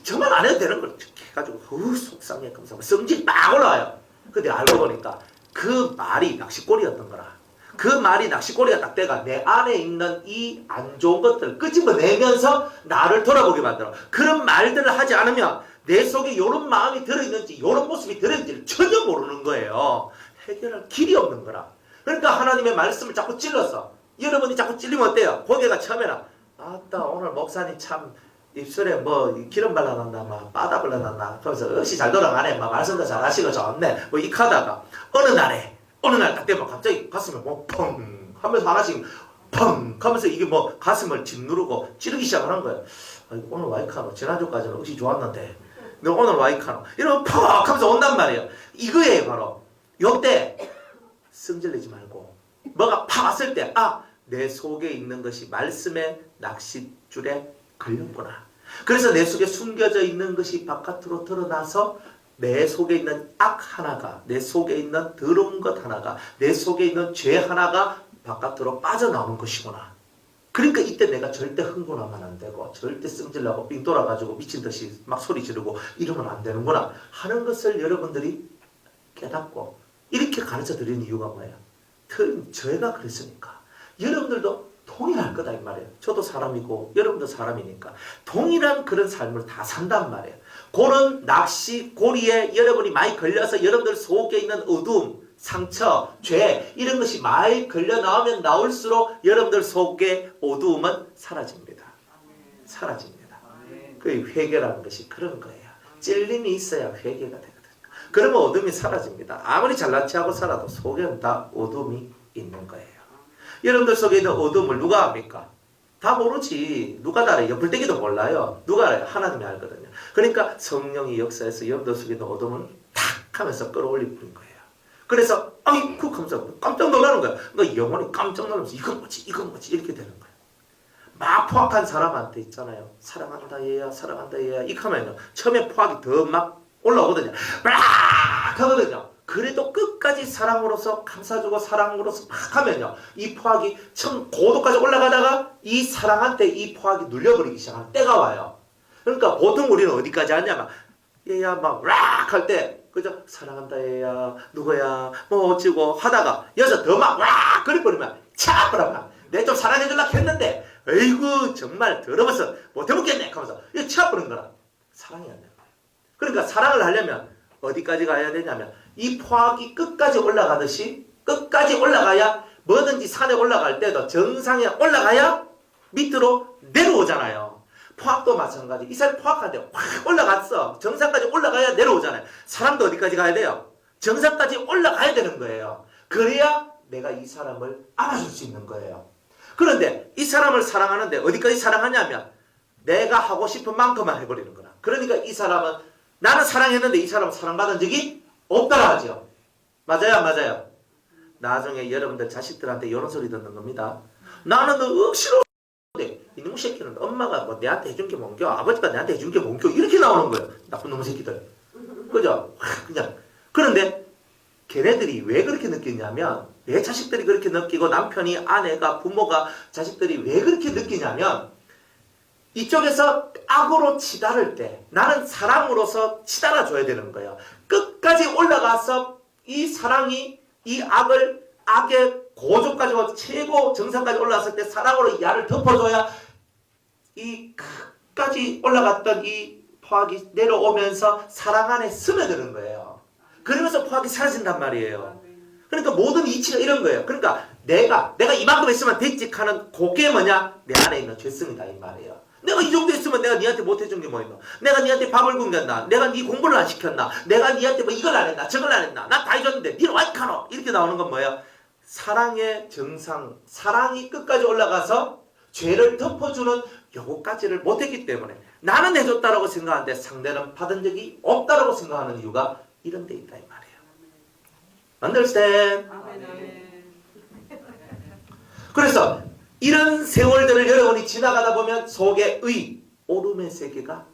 저만 안 해도 되는 걸 해가지고 속상해 감사하고 성질 막 올라와요. 근데 알고 보니까 그 말이 낚시꼬리였던 거라. 그 말이 낚시꼬리가 딱 돼가 내 안에 있는 이 안 좋은 것들을 끄집어내면서 나를 돌아보게 만들어. 그런 말들을 하지 않으면 내 속에 이런 마음이 들어있는지 이런 모습이 들어있는지를 전혀 모르는 거예요. 해결할 길이 없는 거라. 그러니까 하나님의 말씀을 자꾸 찔러서 여러분이 자꾸 찔리면 어때요? 고개가 처음에는 아따 오늘 목사님 참 입술에 뭐 기름 발라놨나 막 바다 발라놨나 그러면서 역시 잘 돌아가네 막 말씀도 잘하시고 좋네 뭐 이렇게 하다가 어느 날 딱 되면 갑자기 가슴에 뭐 펑 하면서 하나씩 펑 하면서 이게 뭐 가슴을 짓누르고 찌르기 시작하는 거예요. 아이고, 오늘 와이카노 지난주까지는 역시 좋았는데 너 오늘 와이카노 이러면 퍽 하면서 온단 말이에요. 이거예요 바로. 요때 승질내지 말고 뭐가 팍 왔을 때 내 속에 있는 것이 말씀의 낚싯줄에 걸렸구나. 그래서 내 속에 숨겨져 있는 것이 바깥으로 드러나서 내 속에 있는 악 하나가, 내 속에 있는 더러운 것 하나가, 내 속에 있는 죄 하나가 바깥으로 빠져나오는 것이구나. 그러니까 이때 내가 절대 흥분하면 안 되고 절대 승질나고 삥 돌아가지고 미친 듯이 막 소리 지르고 이러면 안 되는구나 하는 것을 여러분들이 깨닫고 이렇게 가르쳐 드리는 이유가 뭐예요? 저희가 그랬으니까 여러분들도 동일할 거다 이 말이에요. 저도 사람이고 여러분도 사람이니까 동일한 그런 삶을 다 산단 말이에요. 그런 낚시 고리에 여러분이 많이 걸려서 여러분들 속에 있는 어두움, 상처, 죄 이런 것이 많이 걸려 나오면 나올수록 여러분들 속의 어두움은 사라집니다. 사라집니다. 그 회개라는 것이 그런 거예요. 찔림이 있어야 회개가 되거든요. 그러면 어둠이 사라집니다. 아무리 잘난 체하고 살아도 속에는 다 어둠이 있는 거예요. 여러분들 속에 있는 어둠을 누가 압니까? 다 모르지. 누가 다 알아요? 불떼기도 몰라요. 누가 알아요? 하나님이 알거든요. 그러니까 성령이 역사해서 여러분들 속에 있는 어둠을 탁 하면서 끌어올릴 뿐인 거예요. 그래서 아이쿠 하면서 깜짝 놀라는 거예요. 그러니까 영혼이 깜짝 놀라면서 이건 뭐지 이렇게 되는 거예요. 막 포악한 사람한테 있잖아요. 사랑한다 얘야 사랑한다 얘야 이렇게 하면요. 처음에 포악이 더 막 올라오거든요. 막 하거든요. 그래도 끝까지 사랑으로서 감싸주고 사랑으로서 막 하면요. 이 포악이 참 고도까지 올라가다가 이 사랑한테 이 포악이 눌려버리기 시작하는 때가 와요. 그러니까 보통 우리는 어디까지 하냐면 얘야 막 락 할 때 그죠? 사랑한다 얘야 누구야 뭐 어찌고 하다가 여기서 더 막 락 그래버리면 차버려 내 좀 사랑해줄라 했는데 에이구 정말 더러워서 못해먹겠네 하면서 이거 차버린 거라. 사랑이 안 돼요. 그러니까 사랑을 하려면 어디까지 가야 되냐면 이 포악이 끝까지 올라가듯이 끝까지 올라가야 뭐든지 산에 올라갈 때도 정상에 올라가야 밑으로 내려오잖아요. 포악도 마찬가지. 이 사람이 포악한데 확 올라갔어. 정상까지 올라가야 내려오잖아요. 사람도 어디까지 가야 돼요? 정상까지 올라가야 되는 거예요. 그래야 내가 이 사람을 안아줄 수 있는 거예요. 그런데 이 사람을 사랑하는데 어디까지 사랑하냐면 내가 하고 싶은 만큼만 해버리는 거라. 그러니까 이 사람은 나는 사랑했는데 이 사람은 사랑받은 적이 없다라 하죠. 맞아요 안 맞아요? 나중에 여러분들 자식들한테 이런 소리 듣는 겁니다. 나는 너 억지로 이놈 새끼는 엄마가 뭐 내한테 해준 게 뭔겨 아버지가 내한테 해준 게 뭔겨 이렇게 나오는 거예요. 나쁜 놈의 새끼들. 그죠? 그냥. 그런데 걔네들이 왜 그렇게 느꼈냐면 왜 자식들이 그렇게 느끼고 남편이, 아내가, 부모가, 자식들이 왜 그렇게 느끼냐면 이쪽에서 악으로 치달을 때 나는 사랑으로서 치달아줘야 되는 거예요. 끝까지 올라가서 이 사랑이 이 악의 고조까지 와서 최고 정상까지 올라갔을 때 사랑으로 야를 덮어줘야 이 끝까지 올라갔던 이 포악이 내려오면서 사랑 안에 스며드는 거예요. 그러면서 포악이 사라진단 말이에요. 그러니까 모든 이치가 이런 거예요. 그러니까 내가 이만큼 했으면 됐지 하는 그게 뭐냐? 내 안에 있는 죄성이다 이 말이에요. 내가 이 정도 했으면 내가 니한테 못해준 게 뭐 있노? 내가 니한테 밥을 굶겼나? 내가 니 공부를 안 시켰나? 내가 니한테 뭐 이걸 안 했나? 저걸 안 했나? 나 다 해줬는데 니는 왜 카노? 이렇게 나오는 건 뭐예요? 사랑의 정상, 사랑이 끝까지 올라가서 죄를 덮어주는 요거까지를 못했기 때문에 나는 해줬다라고 생각하는데 상대는 받은 적이 없다라고 생각하는 이유가 이런 데 있다 이 말이에요. Understand? 그래서 이런 세월들을 여러분이 지나가다 보면 속에 오름의 세계가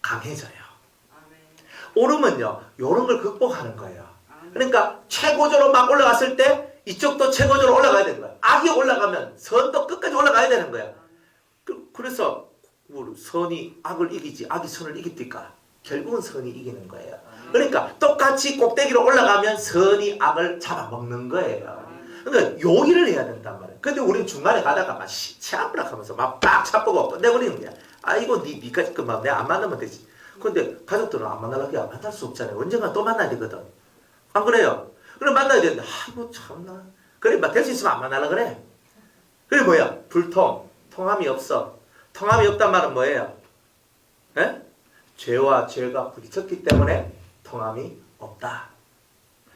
강해져요. 오름은요, 요런 걸 극복하는 거예요. 그러니까 최고조로 막 올라갔을 때 이쪽도 최고조로 올라가야 되는 거예요. 악이 올라가면 선도 끝까지 올라가야 되는 거예요. 그래서 선이 악을 이기지 악이 선을 이깁니까? 결국은 선이 이기는 거예요. 그러니까 똑같이 꼭대기로 올라가면 선이 악을 잡아먹는 거예요. 그러니까 요기를 해야 된단 말이에요. 근데 우리는 중간에 가다가 막 치아브락 하면서 막 빡 차보고 끝내버리는 거야. 아이고 니까지 그만 내가 안 만나면 되지. 근데 가족들은 안 만나려고 안 만날 수 없잖아요. 언젠가 또 만나야 되거든. 안 그래요? 그럼 만나야 되는데 아이고 참나. 그래 막 될 수 있으면 안 만나려 그래. 그게 뭐야? 불통. 통함이 없어. 통함이 없단 말은 뭐예요? 에? 죄와 죄가 부딪혔기 때문에 통함이 없다.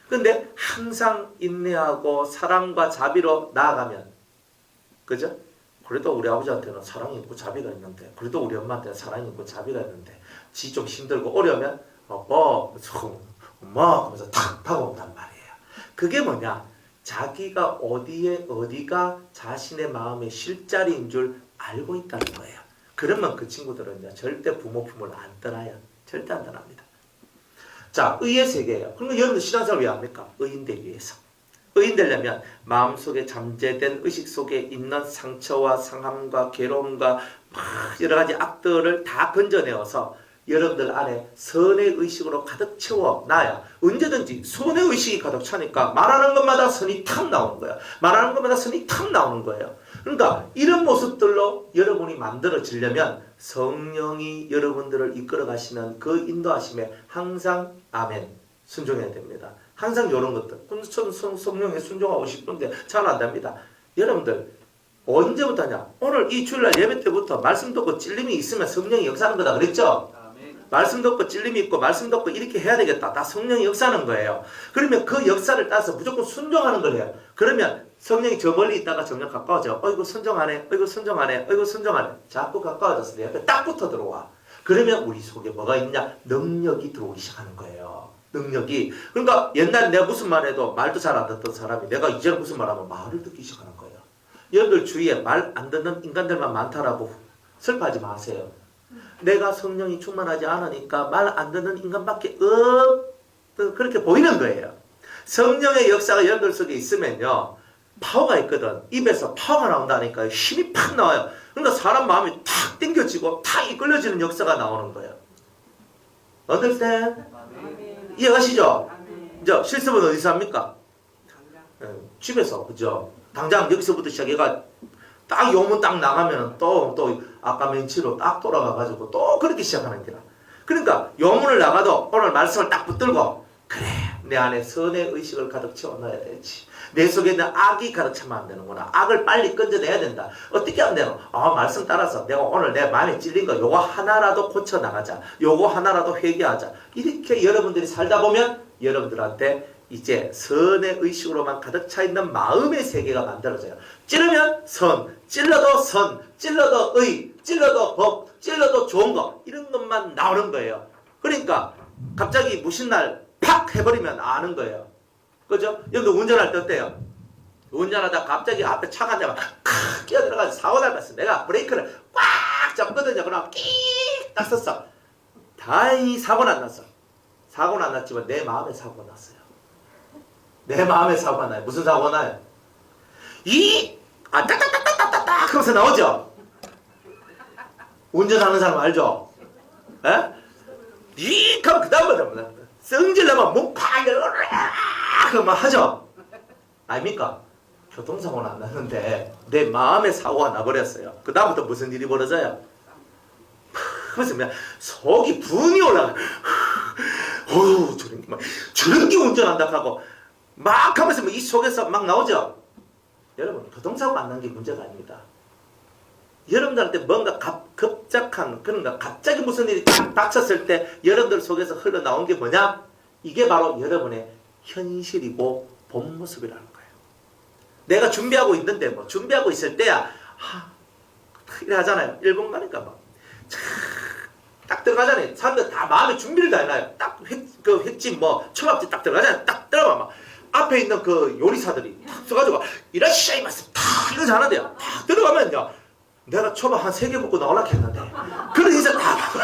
근데 항상 인내하고 사랑과 자비로 나아가면, 그죠? 그래도 우리 아버지한테는 사랑이 있고 자비가 있는데, 그래도 우리 엄마한테는 사랑이 있고 자비가 있는데, 지 좀 힘들고 어려우면 엄마 하면서 탁 다가온단 말이에요. 그게 뭐냐? 자기가 어디가 자신의 마음의 실자리인 줄 알고 있다는 거예요. 그러면 그 친구들은 절대 부모 품을 안 떠나요. 절대 안 떠납니다. 자, 의의 세계예요. 그러면 여러분들 신앙생활 왜 합니까? 의인 되기 위해서. 의인 되려면 마음속에 잠재된 의식 속에 있는 상처와 상함과 괴로움과 여러 가지 악들을 다 건져내어서 여러분들 안에 선의 의식으로 가득 채워놔야 언제든지 선의 의식이 가득 차니까 말하는 것마다 선이 탁 나오는 거예요. 말하는 것마다 선이 탁 나오는 거예요. 그러니까 이런 모습들로 여러분이 만들어지려면 성령이 여러분들을 이끌어 가시는 그 인도하심에 항상 아멘 순종해야 됩니다. 항상 이런 것들. 근데 저는 성령에 순종하고 싶은데 잘 안 됩니다. 여러분들 언제부터 하냐? 오늘 이 주일날 예배 때부터 말씀 듣고 찔림이 있으면 성령이 역사하는 거다 그랬죠? 말씀 듣고 찔림이 있고 말씀 듣고 이렇게 해야 되겠다. 다 성령이 역사하는 거예요. 그러면 그 역사를 따라서 무조건 순종하는 거예요. 그러면 성령이 저 멀리 있다가 점점 가까워져. 어이구 순종하네. 어이구 순종하네. 어이구 순종하네. 자꾸 가까워져서 내 옆에 딱 붙어 들어와. 그러면 우리 속에 뭐가 있냐? 능력이 들어오기 시작하는 거예요. 능력이. 그러니까 옛날에 내가 무슨 말 해도 말도 잘 안 듣던 사람이 내가 이제 무슨 말하면 말을 듣기 시작하는 거예요. 여러분들 주위에 말 안 듣는 인간들만 많다라고 슬퍼하지 마세요. 내가 성령이 충만하지 않으니까 말 안 듣는 인간밖에 그렇게 보이는 거예요. 성령의 역사가 여러분들 속에 있으면요. 파워가 있거든. 입에서 파워가 나온다니까 힘이 팍 나와요. 그러니까 사람 마음이 탁 땡겨지고 탁 이끌려지는 역사가 나오는 거예요. Understand? 이해가시죠? 이제 실습은 어디서 합니까? 집에서. 그죠? 당장 여기서부터 시작해가 딱 요문 딱 나가면은 또 아까 멘치로 딱 돌아가가지고 또 그렇게 시작하는 거라. 그러니까 요문을 나가도 오늘 말씀을 딱 붙들고 그래 내 안에 선의 의식을 가득 채워넣어야 되지. 내 속에 있는 악이 가득 차면 안 되는구나. 악을 빨리 건져내야 된다. 어떻게 하면 되노? 말씀 따라서 내가 오늘 내 마음에 찔린 거 요거 하나라도 고쳐나가자. 요거 하나라도 회개하자. 이렇게 여러분들이 살다 보면 여러분들한테 이제 선의 의식으로만 가득 차 있는 마음의 세계가 만들어져요. 찌르면 선, 찔러도 선, 찔러도 의, 찔러도 법, 찔러도 좋은 거 이런 것만 나오는 거예요. 그러니까 갑자기 무슨 날 팍 해버리면 아는 거예요. 그죠? 여러분들 운전할 때 어때요? 운전하다 갑자기 앞에 차가 내가 칵 끼어들어가서 사고 날 뻔했어. 내가 브레이크를 꽉 잡거든요. 그럼 끼익 딱 섰어. 다행히 사고는 안 났어. 사고는 안 났지만 내 마음에 사고가 났어요. 내 마음에 사고가 나요. 무슨 사고가 나요? 따따따따따따 하면서 나오죠? 운전하는 사람 알죠? 에? 하면 그 다음부터 성질나면 몸팍 그만 하죠? 아닙니까? 교통사고는 안 났는데 내 마음에 사고가 나버렸어요. 그 다음부터 무슨 일이 벌어져요? 그래서 그냥 속이 분이 올라가. 어휴, 저런 게 운전한다 하고 막 하면서 이 속에서 막 나오죠? 여러분, 교통사고가 안 난 게 문제가 아닙니다. 여러분들한테 뭔가 급작한, 그런가 갑자기 무슨 일이 딱 닥쳤을 때 여러분들 속에서 흘러나온 게 뭐냐? 이게 바로 여러분의 현실이고 본 모습이라는 거예요. 내가 준비하고 있는데 뭐 준비하고 있을 때야 이래 하잖아요. 일본 가니까 막 딱 들어가잖아요. 사람들 다 마음의 준비를 다 해놔요. 딱 그 횟집 뭐 초밥집 딱 들어가잖아요. 딱 들어가 막 앞에 있는 그 요리사들이 탁 써가지고 이라시아이마스 탁 이러지 않아도요. 탁 들어가면요. 내가 초밥 한 3개 먹고 나오려고 했는데 그런 인사 다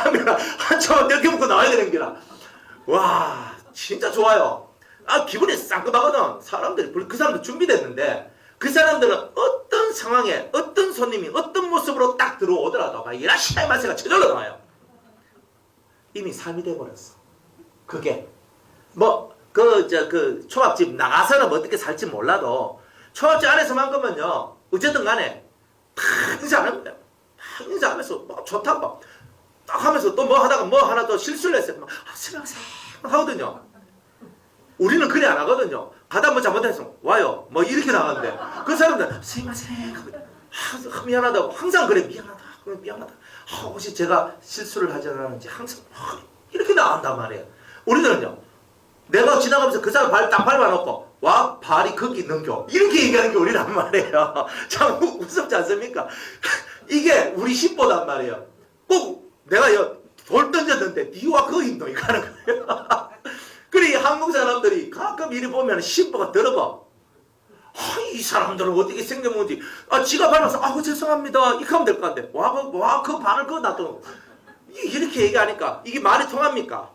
하면 한 초밥 4개 먹고 나와야 되는 게라. 와 진짜 좋아요. 기분이 상큼하거든. 사람들이 그 사람들 준비됐는데 그 사람들은 어떤 상황에 어떤 손님이 어떤 모습으로 딱 들어오더라도 막 이라시아이마스가 저절로 나와요. 이미 삶이 돼버렸어. 그게 뭐 그 초밥집 나가서는 뭐 어떻게 살지 몰라도 초밥집 안에서만큼은요 어쨌든 간에 탁 인사하는 거예요. 탁 인사하면서 뭐 좋다고 딱 하면서 또 뭐 하다가 뭐 하나 또 실수를 했어요. 막 스명생 하거든요. 우리는 그래 안 하거든요. 가다 뭐 잘못해서 와요. 뭐 이렇게 나가는데 그 사람들 스명생 미안하다고 항상 그래 미안하다. 그래 미안하다. 혹시 제가 실수를 하지 않았는지 항상 이렇게 나간단 말이에요. 우리들은요. 내가 지나가면서 그 사람 발 딱 밟아놓고 와 발이 거기 있는겨 이렇게 얘기하는 게 우리란 말이에요. 참 무섭지 않습니까? 이게 우리 신보단 말이에요. 꼭 내가 돌 던졌는데 니와 거기 있노 이거 하는 거예요. 그래 한국 사람들이 가끔 이리 보면 신보가 더러워. 이 사람들은 어떻게 생겨먹는지 지가 밟아서 죄송합니다 이렇게 하면 될 것 같은데 와 그 발을 그거 놔둬 이렇게 얘기하니까 이게 말이 통합니까?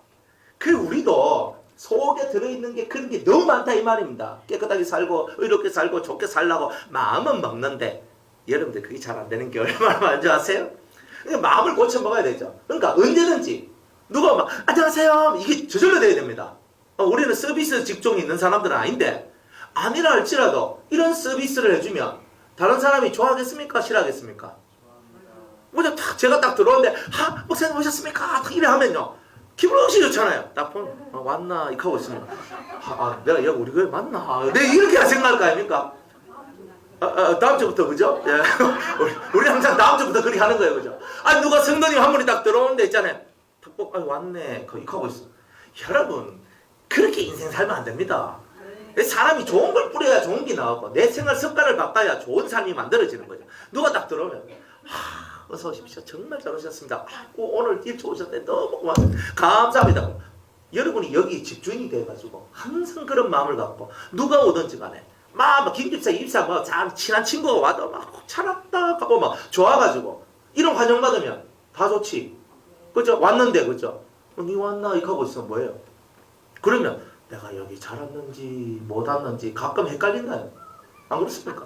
그래 우리도 속에 들어있는 게 그런 게 너무 많다 이 말입니다. 깨끗하게 살고 의롭게 살고 좋게 살라고 마음은 먹는데 여러분들 그게 잘 안 되는 게 얼마나 많은지 아세요? 그러니까 마음을 고쳐 먹어야 되죠. 그러니까 언제든지 누가 막 안녕하세요 이게 저절로 돼야 됩니다. 우리는 서비스 직종이 있는 사람들은 아닌데 아니라 할지라도 이런 서비스를 해주면 다른 사람이 좋아하겠습니까? 싫어하겠습니까? 먼저 딱 제가 딱 들어오는데 목사님 오셨습니까? 딱 이래 하면요 기분 없이 좋잖아요. 딱 보면 왔나 이렇게 하고 있으면 내가 여기 우리 교회 맞나? 내가 이렇게 생각할 거 아닙니까? 다음 주부터 그죠? 예. 우리 항상 다음 주부터 그렇게 하는 거예요, 그죠? 누가 성도님 한 분이 딱 들어오는데 있잖아요. 딱 보고 왔네 이렇게 하고 있어. 여러분 그렇게 인생 살면 안 됩니다. 사람이 좋은 걸 뿌려야 좋은 게 나오고 내 생활 습관을 바꿔야 좋은 삶이 만들어지는 거죠. 누가 딱 들어오면 어서 오십시오. 정말 잘 오셨습니다. 오늘 일찍 오셨는데 너무 감사합니다. 여러분이 여기 집주인이 돼가지고 항상 그런 마음을 갖고 누가 오든지 간에 막 김집사, 입사 뭐 친한 친구가 와도 막 잘 왔다 하고 막 좋아가지고 이런 환영받으면 다 좋지. 그죠? 왔는데 그죠? 니 왔나 이렇게 하고 있으면 뭐예요? 그러면 내가 여기 잘 왔는지 못 왔는지 가끔 헷갈린다요. 안 그렇습니까?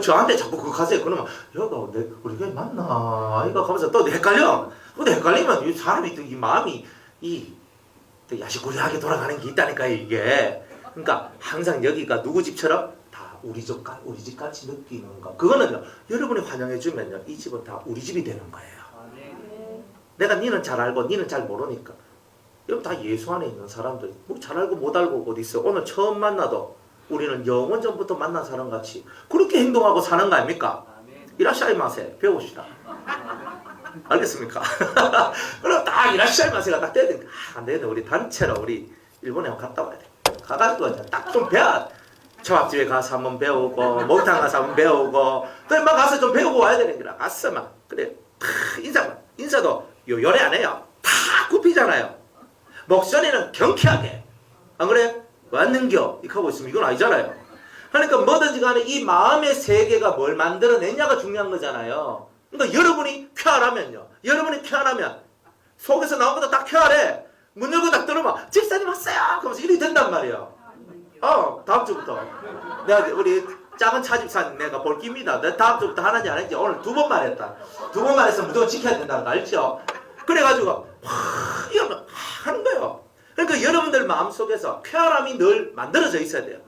저한테 자꾸 그거 가세요. 그러면 여가 우리 교회 맞나? 이거 하면서 또 헷갈려. 근데 헷갈리면 이 사람이 또 이 마음이 또 야식구리하게 돌아가는 게 있다니까 이게. 그러니까 항상 여기가 누구 집처럼 다 우리 집 같이 느끼는 거. 그거는요. 여러분이 환영해 주면요. 이 집은 다 우리 집이 되는 거예요. 내가 니는 잘 알고 니는 잘 모르니까. 여러분 다 예수 안에 있는 사람들. 뭐 잘 알고 못 알고 어디 있어. 오늘 처음 만나도 우리는 영원 전부터 만난 사람 같이 그렇게 행동하고 사는 거 아닙니까? 이라시아이마세 배웁시다. 알겠습니까? 그럼 딱 이라시아이마세가 딱 돼야 돼. 안 되겠네. 우리 단체로 우리 일본에 한번 갔다 와야 돼. 가가지고 딱 좀 배워. 초밥집에 가서 한번 배우고 목욕탕 가서 한번 배우고 또 막 가서 좀 배우고 와야 되는 거라. 갔어 막 그래. 인사도 요래 안 해요. 다 굽히잖아요. 목소리는 경쾌하게. 안 그래? 왔는겨? 이렇게 하고 있으면 이건 아니잖아요. 그러니까 뭐든지 간에 이 마음의 세계가 뭘 만들어내냐가 중요한 거잖아요. 그러니까 여러분이 쾌활하면요. 여러분이 쾌활하면 속에서 나온 것도 딱 쾌활해. 문 열고 딱 들어오면 집사님 왔어요. 그러면서 일이 된단 말이에요. 다음 주부터. 내가 우리 작은 차집사님 내가 볼 깁니다. 내가 다음 주부터 하는지 안 하는지 오늘 2번 말했다. 2번 말해서 무조건 지켜야 된다는 거 알죠? 그래가지고 이거 하는 거예요. 그러니까 여러분들 마음속에서 쾌활함이 늘 만들어져 있어야 돼요.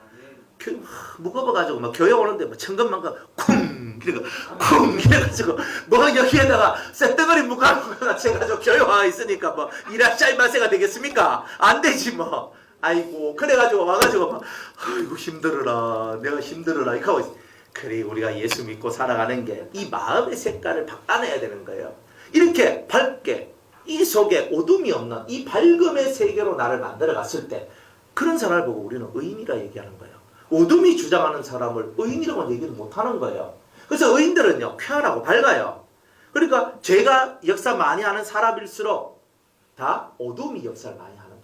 무거워가지고 막 교회 오는데 뭐 천근만근 쿵 그리고 쿵 이래가지고 뭐 여기에다가 쇳덩어리 무가같이 해가지고 교회 와 있으니까 뭐 이라샤이마세가 되겠습니까? 안 되지 뭐. 아이고 그래가지고 와가지고 막 아이고 힘들어라 내가 힘들어라 이렇게 하고 있어. 그래 우리가 예수 믿고 살아가는 게 이 마음의 색깔을 바꿔내야 되는 거예요. 이렇게 밝게 이 속에 어둠이 없는 이 밝음의 세계로 나를 만들어 갔을 때 그런 사람을 보고 우리는 의인이라 얘기하는 거예요. 어둠이 주장하는 사람을 의인이라고 얘기를 못하는 거예요. 그래서 의인들은요 쾌활하고 밝아요. 그러니까 죄가 역사 많이 하는 사람일수록 다 어둠이 역사를 많이 하는 거예요.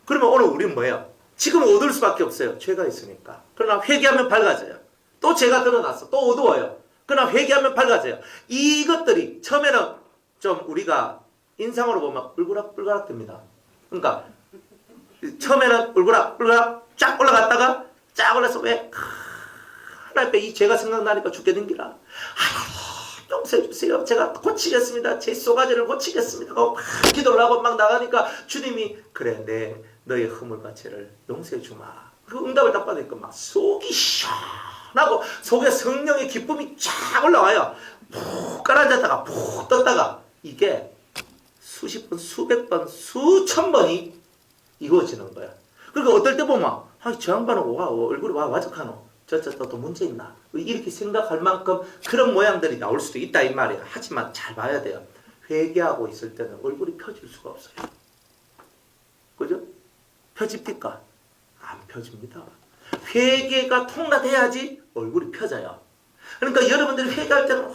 그러면 오늘 우리는 뭐예요? 지금 어두울 수밖에 없어요. 죄가 있으니까. 그러나 회개하면 밝아져요. 또 죄가 드러났어. 또 어두워요. 그러나 회개하면 밝아져요. 이것들이 처음에는 좀 우리가 인상으로 보면 울그락불그락 됩니다. 그러니까 처음에는 울그락불그락 쫙 올라갔다가 쫙 올라서 왜 하나님 이 죄가 생각나니까 죽게 된기라. 하나님 용서해 주세요. 제가 고치겠습니다. 제 쏘가지를 고치겠습니다. 막 기도를 하고 막 나가니까 주님이 그래 내 너의 허물과 죄를 용서해 주마. 그 응답을 딱 받으니까 막 속이 시원하고 속에 성령의 기쁨이 쫙 올라와요. 푹 깔아졌다가 푹 떴다가 이게 수십 번, 수백 번, 수천 번이 이루어지는 거야. 그러니까 어떨 때 보면 저 양반은 얼굴이 와적하노. 또 문제 있나. 이렇게 생각할 만큼 그런 모양들이 나올 수도 있다 이 말이야. 하지만 잘 봐야 돼요. 회개하고 있을 때는 얼굴이 펴질 수가 없어요. 그죠? 펴집니까? 안 펴집니다. 회개가 통과돼야지 얼굴이 펴져요. 그러니까 여러분들이 회개할 때는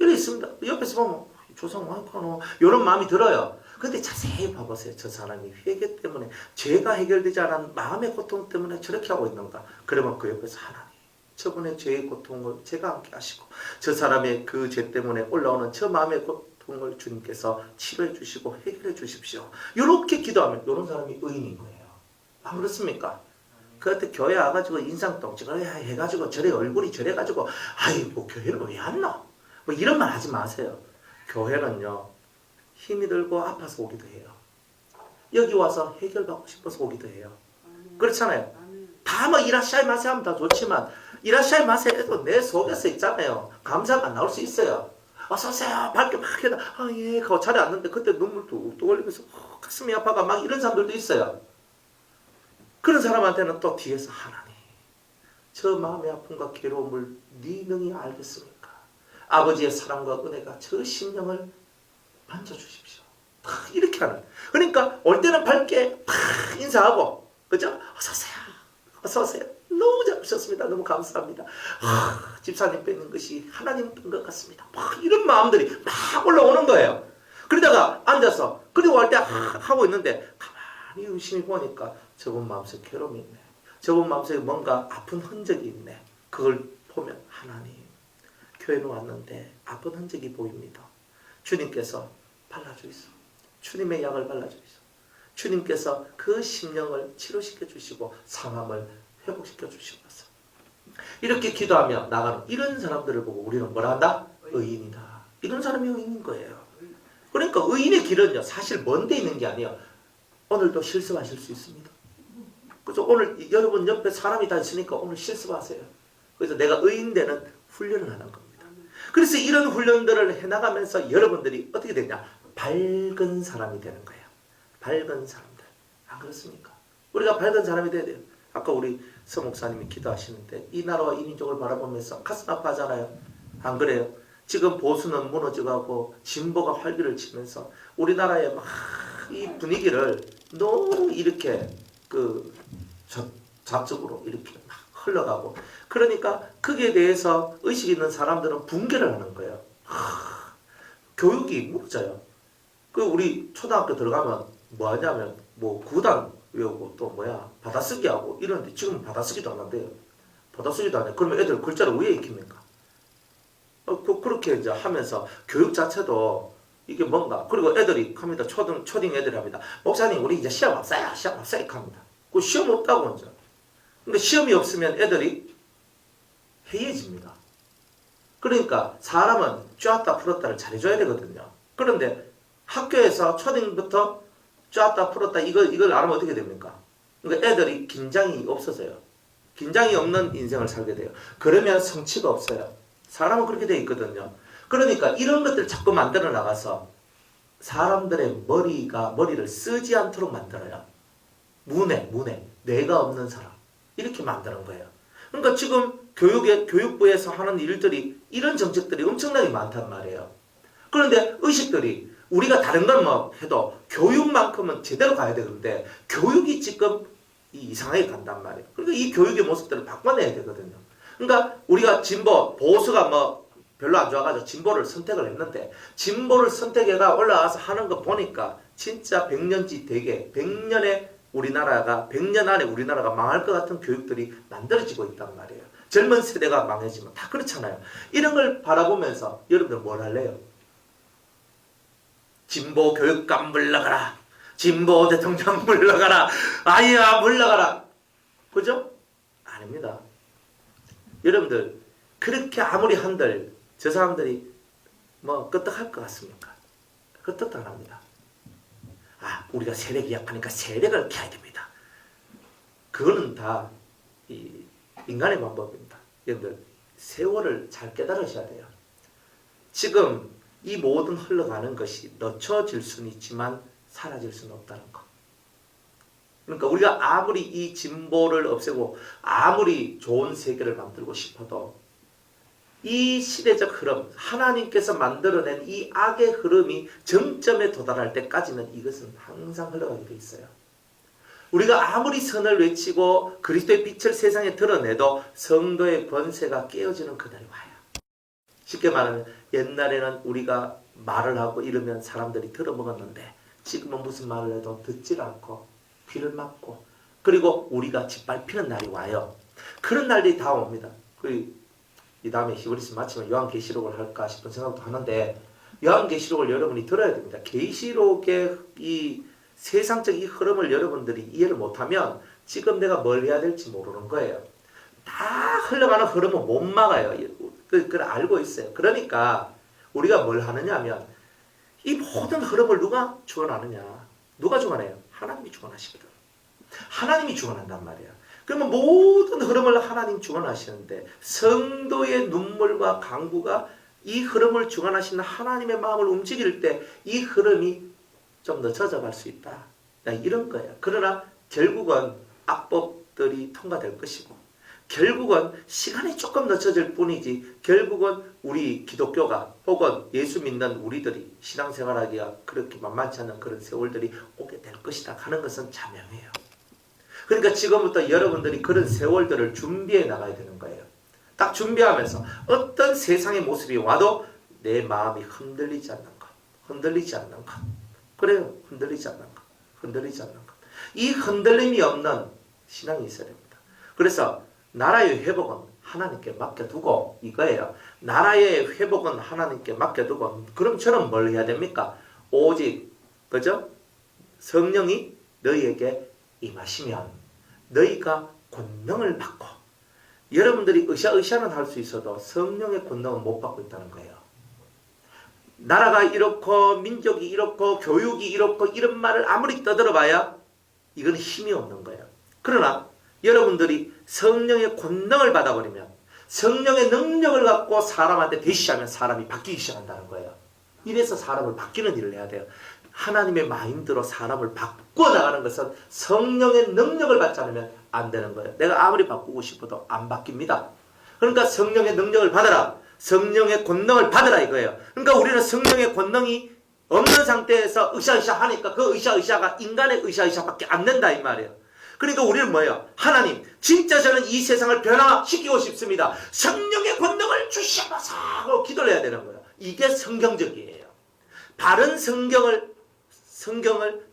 이래 있습니다. 옆에서 보면 조상 많구나 이런 마음이 들어요. 근데 자세히 봐보세요. 저 사람이 회개 때문에 죄가 해결되지 않은 마음의 고통 때문에 저렇게 하고 있는가. 그러면 그 옆에서 하나님 저분의 죄의 고통을 제가 함께 하시고 저 사람의 그 죄 때문에 올라오는 저 마음의 고통을 주님께서 치료해 주시고 해결해 주십시오. 이렇게 기도하면 이런 사람이 의인인 거예요. 안 그렇습니까? 그때 교회 와가지고 인상 똥ጭ을 해가지고 저래 얼굴이 저래가지고 아이고 교회를 왜 왔노? 뭐 이런 말 하지 마세요. 교회는요 힘이 들고 아파서 오기도 해요. 여기 와서 해결받고 싶어서 오기도 해요. 그렇잖아요. 다 뭐 이라샤이 마세 하면 다 좋지만 이라샤이 마세 해도 내 속에서 있잖아요. 감사가 안 나올 수 있어요. 어서오세요 밝게 막 해다 예 하고 자리에 앉는데 그때 눈물 뚝뚝 흘리면서 가슴이 아파가 막 이런 사람들도 있어요. 그런 사람한테는 또 뒤에서 하나님 저 마음의 아픔과 괴로움을 네 능히 알겠습니까? 아버지의 사랑과 은혜가 저 심령을 만져주십시오. 이렇게 하는. 그러니까 올 때는 밝게 인사하고 그죠? 어서오세요. 어서오세요. 너무 잘 오셨습니다. 너무 감사합니다. 집사님 뵙는 것이 하나님 뵌 것 같습니다. 막 이런 마음들이 막 올라오는 거예요. 그러다가 앉아서 그리고 할 때 하고 있는데 가만히 유심히 보니까 저분 마음속에 괴로움이 있네. 저분 마음속에 뭔가 아픈 흔적이 있네. 그걸 보면 하나님 교회에 왔는데 아픈 흔적이 보입니다. 주님께서 발라주이소. 주님의 약을 발라주이소. 주님께서 그 심령을 치료시켜 주시고 상함을 회복시켜 주시옵소서. 이렇게 기도하며 나가는 이런 사람들을 보고 우리는 뭐라 한다? 의인이다. 이런 사람이 의인인 거예요. 그러니까 의인의 길은요 사실 먼데 있는 게 아니에요. 오늘도 실습하실 수 있습니다. 그래서 오늘 여러분 옆에 사람이 다 있으니까 오늘 실습하세요. 그래서 내가 의인 되는 훈련을 하는 겁니다. 그래서 이런 훈련들을 해나가면서 여러분들이 어떻게 되냐? 밝은 사람이 되는 거예요. 밝은 사람들. 안 그렇습니까? 우리가 밝은 사람이 돼야 돼요. 아까 우리 서 목사님이 기도하시는데 이 나라와 이 민족을 바라보면서 가슴 아파하잖아요. 안 그래요? 지금 보수는 무너져가고 진보가 활기를 치면서 우리나라의 막 이 분위기를 너무 이렇게 잡적으로 이렇게 막 흘러가고 그러니까 거기에 대해서 의식 있는 사람들은 붕괴를 하는 거예요. 교육이 무너져요. 그 우리 초등학교 들어가면 뭐 하냐면 뭐 구단 외우고 또 받아쓰기 하고 이러는데 지금 받아쓰기도 안 한대요. 받아쓰기도 안 해. 그러면 애들 글자를 왜 익힙니까? 그렇게 이제 하면서 교육 자체도 이게 뭔가 그리고 애들이 합니다. 초딩 애들이 합니다. 목사님 우리 이제 시험 없어요. 시험 없어요 합니다. 그 시험 없다고 이제 그러니까 시험이 없으면 애들이 해이해집니다. 그러니까 사람은 쪼았다 풀었다를 잘해줘야 되거든요. 그런데 학교에서 초딩부터 쪼았다 풀었다 이걸 안 하면 어떻게 됩니까? 그러니까 애들이 긴장이 없어져요. 긴장이 없는 인생을 살게 돼요. 그러면 성취가 없어요. 사람은 그렇게 돼 있거든요. 그러니까 이런 것들 자꾸 만들어 나가서 사람들의 머리를 쓰지 않도록 만들어요. 문해, 뇌가 없는 사람. 이렇게 만드는 거예요. 그러니까 지금 교육부에서 하는 일들이 이런 정책들이 엄청나게 많단 말이에요. 그런데 의식들이 우리가 다른 건 뭐 해도 교육만큼은 제대로 가야 되는데 교육이 지금 이상하게 간단 말이에요. 그러니까 이 교육의 모습들을 바꿔내야 되거든요. 그러니까 우리가 진보, 보수가 뭐 별로 안 좋아가지고 진보를 선택을 했는데 진보를 선택해가 올라와서 하는 거 보니까 진짜 100년지 되게 100년 안에 우리나라가 망할 것 같은 교육들이 만들어지고 있단 말이에요. 젊은 세대가 망해지면 다 그렇잖아요. 이런 걸 바라보면서 여러분들 뭘 할래요? 진보 교육감 물러가라. 진보 대통령 물러가라. 아이야 물러가라. 그죠? 아닙니다. 여러분들 그렇게 아무리 한들 저 사람들이 뭐 끄떡할 것 같습니까? 끄떡도 안 합니다. 우리가 세력이 약하니까 세력을 켜야 됩니다. 그거는 다 인간의 방법입니다. 여러분들 세월을 잘 깨달으셔야 돼요. 지금 이 모든 흘러가는 것이 늦춰질 수는 있지만 사라질 수는 없다는 거. 그러니까 우리가 아무리 이 진보를 없애고 아무리 좋은 세계를 만들고 싶어도 이 시대적 흐름, 하나님께서 만들어낸 이 악의 흐름이 정점에 도달할 때까지는 이것은 항상 흘러가게 돼 있어요. 우리가 아무리 선을 외치고 그리스도의 빛을 세상에 드러내도 성도의 권세가 깨어지는 그날이 와요. 쉽게 말하면 옛날에는 우리가 말을 하고 이러면 사람들이 들어먹었는데 지금은 무슨 말을 해도 듣질 않고 귀를 막고 그리고 우리가 짓밟히는 날이 와요. 그런 날이 다 옵니다. 이 다음에 히브리서 마치면 요한계시록을 할까 싶은 생각도 하는데 요한계시록을 여러분이 들어야 됩니다. 계시록의 이 세상적 이 흐름을 여러분들이 이해를 못하면 지금 내가 뭘 해야 될지 모르는 거예요. 다 흘러가는 흐름은 못 막아요. 그걸 알고 있어요. 그러니까 우리가 뭘 하느냐 하면 이 모든 흐름을 누가 주관하느냐. 누가 주관해요? 하나님이 주관하시거든. 하나님이 주관한단 말이야. 그러면 모든 흐름을 하나님 주관하시는데 성도의 눈물과 강구가 이 흐름을 주관하시는 하나님의 마음을 움직일 때 이 흐름이 좀 늦춰져 갈 수 있다. 이런 거예요. 그러나 결국은 악법들이 통과될 것이고 결국은 시간이 조금 늦춰질 뿐이지 결국은 우리 기독교가 혹은 예수 믿는 우리들이 신앙생활하기가 그렇게 만만치 않은 그런 세월들이 오게 될 것이다 하는 것은 자명해요. 그러니까 지금부터 여러분들이 그런 세월들을 준비해 나가야 되는 거예요. 딱 준비하면서 어떤 세상의 모습이 와도 내 마음이 흔들리지 않는 것. 흔들리지 않는 것. 그래요. 흔들리지 않는 것. 흔들리지 않는 것. 이 흔들림이 없는 신앙이 있어야 됩니다. 그래서 나라의 회복은 하나님께 맡겨두고 이거예요. 나라의 회복은 하나님께 맡겨두고 그럼 저는 뭘 해야 됩니까? 오직 그죠? 성령이 너희에게 임하시면 너희가 권능을 받고 여러분들이 으쌰으쌰는 할 수 있어도 성령의 권능은 못 받고 있다는 거예요. 나라가 이렇고 민족이 이렇고 교육이 이렇고 이런 말을 아무리 떠들어봐야 이건 힘이 없는 거예요. 그러나 여러분들이 성령의 권능을 받아버리면 성령의 능력을 갖고 사람한테 대시하면 사람이 바뀌기 시작한다는 거예요. 이래서 사람을 바뀌는 일을 해야 돼요. 하나님의 마인드로 사람을 바꾸어 나가는 것은 성령의 능력을 받지 않으면 안 되는 거예요. 내가 아무리 바꾸고 싶어도 안 바뀝니다. 그러니까 성령의 능력을 받아라. 성령의 권능을 받으라 이거예요. 그러니까 우리는 성령의 권능이 없는 상태에서 으쌰으쌰 하니까 그 으쌰으쌰가 인간의 으쌰으쌰밖에 안 된다 이 말이에요. 그러니까 우리는 뭐예요? 하나님 진짜 저는 이 세상을 변화시키고 싶습니다. 성령의 권능을 주시옵소서 하고 기도를 해야 되는 거예요. 이게 성경적이에요. 바른 성경을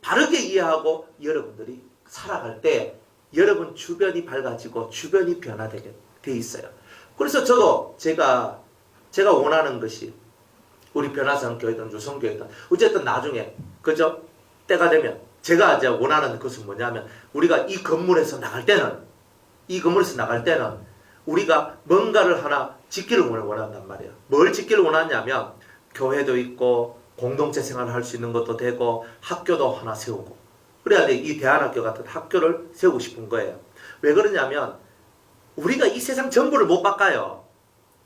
바르게 이해하고 여러분들이 살아갈 때 여러분 주변이 밝아지고 주변이 변화되게 돼 있어요. 그래서 저도 제가 원하는 것이 우리 변화성 교회든 유성교회든 어쨌든 나중에 그죠? 때가 되면 제가 이제 원하는 것은 뭐냐면 우리가 이 건물에서 나갈 때는 이 건물에서 나갈 때는 우리가 뭔가를 하나 짓기를 원한단 말이에요. 뭘 짓기를 원하냐면 교회도 있고 공동체 생활을 할 수 있는 것도 되고 학교도 하나 세우고 그래야 이 대안학교 같은 학교를 세우고 싶은 거예요. 왜 그러냐면 우리가 이 세상 전부를 못 바꿔요.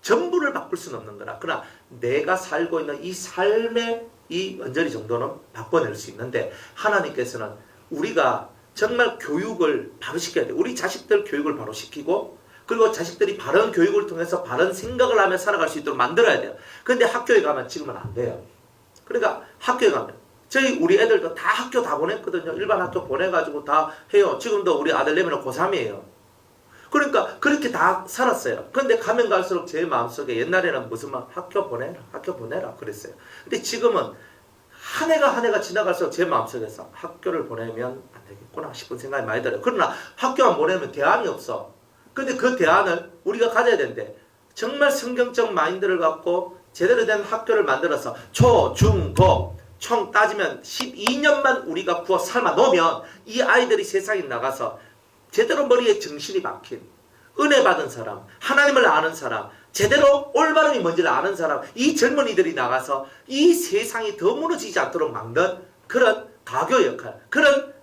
전부를 바꿀 수는 없는 거라. 그러나 내가 살고 있는 이 삶의 이 언저리 정도는 바꿔낼 수 있는데 하나님께서는 우리가 정말 교육을 바로 시켜야 돼. 우리 자식들 교육을 바로 시키고 그리고 자식들이 바른 교육을 통해서 바른 생각을 하며 살아갈 수 있도록 만들어야 돼요. 그런데 학교에 가면 지금은 안 돼요. 그러니까 학교에 가면 우리 애들도 다 학교 다 보냈거든요. 일반 학교 보내가지고 다 해요. 지금도 우리 아들 내면은 고3이에요. 그러니까 그렇게 다 살았어요. 근데 가면 갈수록 제 마음속에 옛날에는 무슨 말 학교 보내라 그랬어요. 근데 지금은 한 해가 지나갈수록 제 마음속에서 학교를 보내면 안 되겠구나 싶은 생각이 많이 들어요. 그러나 학교 안 보내면 대안이 없어. 근데 그 대안을 우리가 가져야 되는데 정말 성경적 마인드를 갖고 제대로 된 학교를 만들어서 초, 중, 고 총 따지면 12년만 우리가 구워 삶아 놓으면 이 아이들이 세상에 나가서 제대로 머리에 정신이 박힌 은혜 받은 사람, 하나님을 아는 사람, 제대로 올바름이 뭔지를 아는 사람, 이 젊은이들이 나가서 이 세상이 더 무너지지 않도록 막는 그런 가교 역할, 그런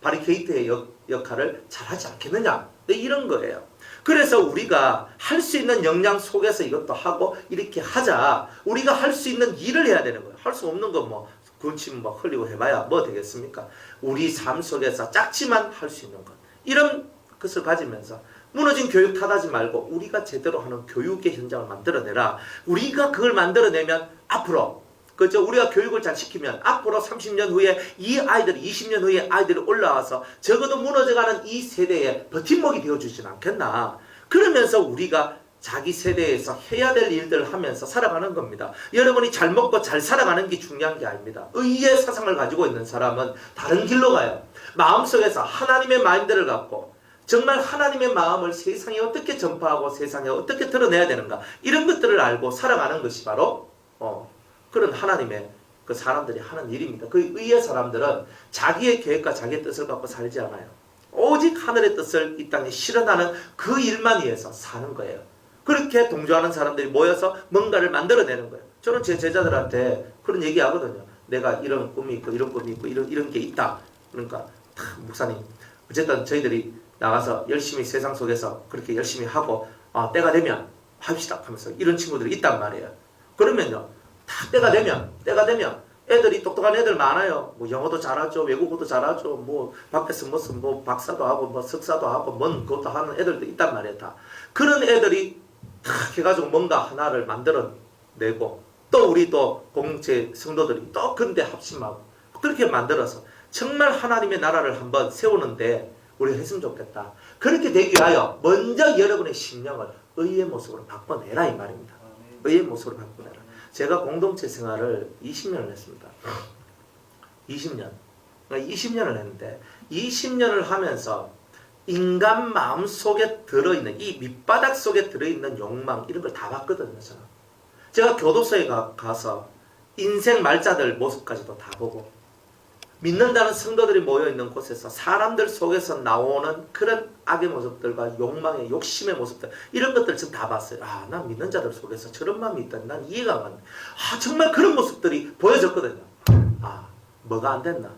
바리케이트의 역할을 잘하지 않겠느냐. 네, 이런 거예요. 그래서 우리가 할 수 있는 역량 속에서 이것도 하고 이렇게 하자. 우리가 할 수 있는 일을 해야 되는 거예요. 할 수 없는 건 뭐 군침 뭐 흘리고 해봐야 뭐 되겠습니까? 우리 삶 속에서 작지만 할 수 있는 것. 이런 것을 가지면서 무너진 교육 탓하지 말고 우리가 제대로 하는 교육의 현장을 만들어내라. 우리가 그걸 만들어내면 앞으로 그죠? 우리가 교육을 잘 시키면 앞으로 30년 후에 이 아이들이 20년 후에 아이들이 올라와서 적어도 무너져가는 이 세대에 버팀목이 되어주진 않겠나. 그러면서 우리가 자기 세대에서 해야 될 일들을 하면서 살아가는 겁니다. 여러분이 잘 먹고 잘 살아가는 게 중요한 게 아닙니다. 의의 사상을 가지고 있는 사람은 다른 길로 가요. 마음속에서 하나님의 마인드를 갖고 정말 하나님의 마음을 세상에 어떻게 전파하고 세상에 어떻게 드러내야 되는가 이런 것들을 알고 살아가는 것이 바로 그런 하나님의 그 사람들이 하는 일입니다. 그 의의 사람들은 자기의 계획과 자기의 뜻을 갖고 살지 않아요. 오직 하늘의 뜻을 이 땅에 실현하는 그 일만 위해서 사는 거예요. 그렇게 동조하는 사람들이 모여서 뭔가를 만들어내는 거예요. 저는 제 제자들한테 그런 얘기 하거든요. 내가 이런 꿈이 있고 이런 꿈이 있고 이런 게 있다. 그러니까 목사님 어쨌든 저희들이 나가서 열심히 세상 속에서 그렇게 열심히 하고 때가 되면 합시다 하면서 이런 친구들이 있단 말이에요. 그러면요. 다 때가 되면 애들이 똑똑한 애들 많아요. 뭐 영어도 잘하죠. 외국어도 잘하죠. 뭐 밖에서 무슨 뭐 박사도 하고 뭐 석사도 하고 뭔 그것도 하는 애들도 있단 말이에요. 다. 그런 애들이 다 해가지고 뭔가 하나를 만들어내고 또 우리 또 공동체 성도들이 또 그런데 합심하고 그렇게 만들어서 정말 하나님의 나라를 한번 세우는데 우리가 했으면 좋겠다. 그렇게 되기 위하여 먼저 여러분의 심령을 의의 모습으로 바꿔내라 이 말입니다. 의의 모습으로 바꿔내라. 제가 공동체 생활을 20년을 했습니다. 20년. 20년을 했는데 20년을 하면서 인간 마음 속에 들어있는 이 밑바닥 속에 들어있는 욕망 이런 걸 다 봤거든요. 저는. 제가 교도소에 가서 인생 말자들 모습까지도 다 보고 믿는다는 성도들이 모여있는 곳에서 사람들 속에서 나오는 그런 악의 모습들과 욕망의 욕심의 모습들 이런 것들 지금 다 봤어요. 난 믿는 자들 속에서 저런 마음이 있다니 난 이해가 안 가는데 정말 그런 모습들이 보여졌거든요. 뭐가 안 됐나?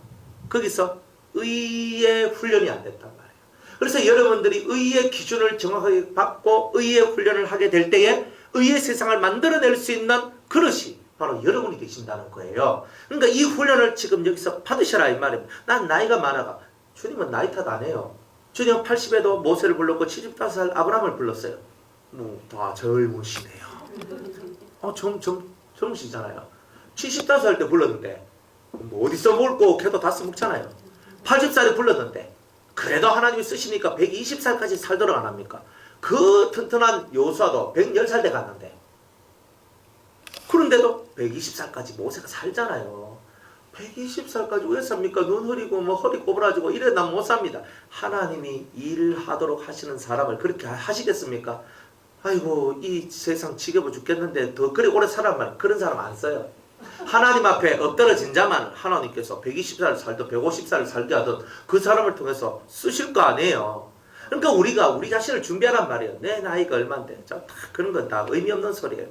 거기서 의의 훈련이 안 됐단 말이에요. 그래서 여러분들이 의의 기준을 정확하게 받고 의의 훈련을 하게 될 때에 의의 세상을 만들어낼 수 있는 그릇이 바로 여러분이 되신다는 거예요. 그러니까 이 훈련을 지금 여기서 받으셔라 이 말입니다. 난 나이가 많아가. 주님은 나이 탓 안 해요. 주님은 80에도 모세를 불렀고 75살 아브라함을 불렀어요. 다 젊으시네요. 젊으시잖아요. 75살 때 불렀는데 어디서 먹고 걔도 다 써먹잖아요. 80살에 불렀는데 그래도 하나님이 쓰시니까 120살까지 살도록 안 합니까? 그 튼튼한 여호수아도 110살 때 갔는데 그런데도 120살까지 모세가 살잖아요. 120살까지 왜 삽니까? 눈 흐리고 뭐 허리 꼬부라지고 이래 난 못 삽니다. 하나님이 일하도록 하시는 사람을 그렇게 하시겠습니까? 아이고 이 세상 지겨워 죽겠는데 더 그래 오래 살란 말 그런 사람 안 써요. 하나님 앞에 엎드러진 자만 하나님께서 120살을 살든 150살을 살게 하든 그 사람을 통해서 쓰실 거 아니에요. 그러니까 우리가 우리 자신을 준비하란 말이에요. 내 나이가 얼마인데. 자, 다 그런 건 다 의미 없는 소리예요.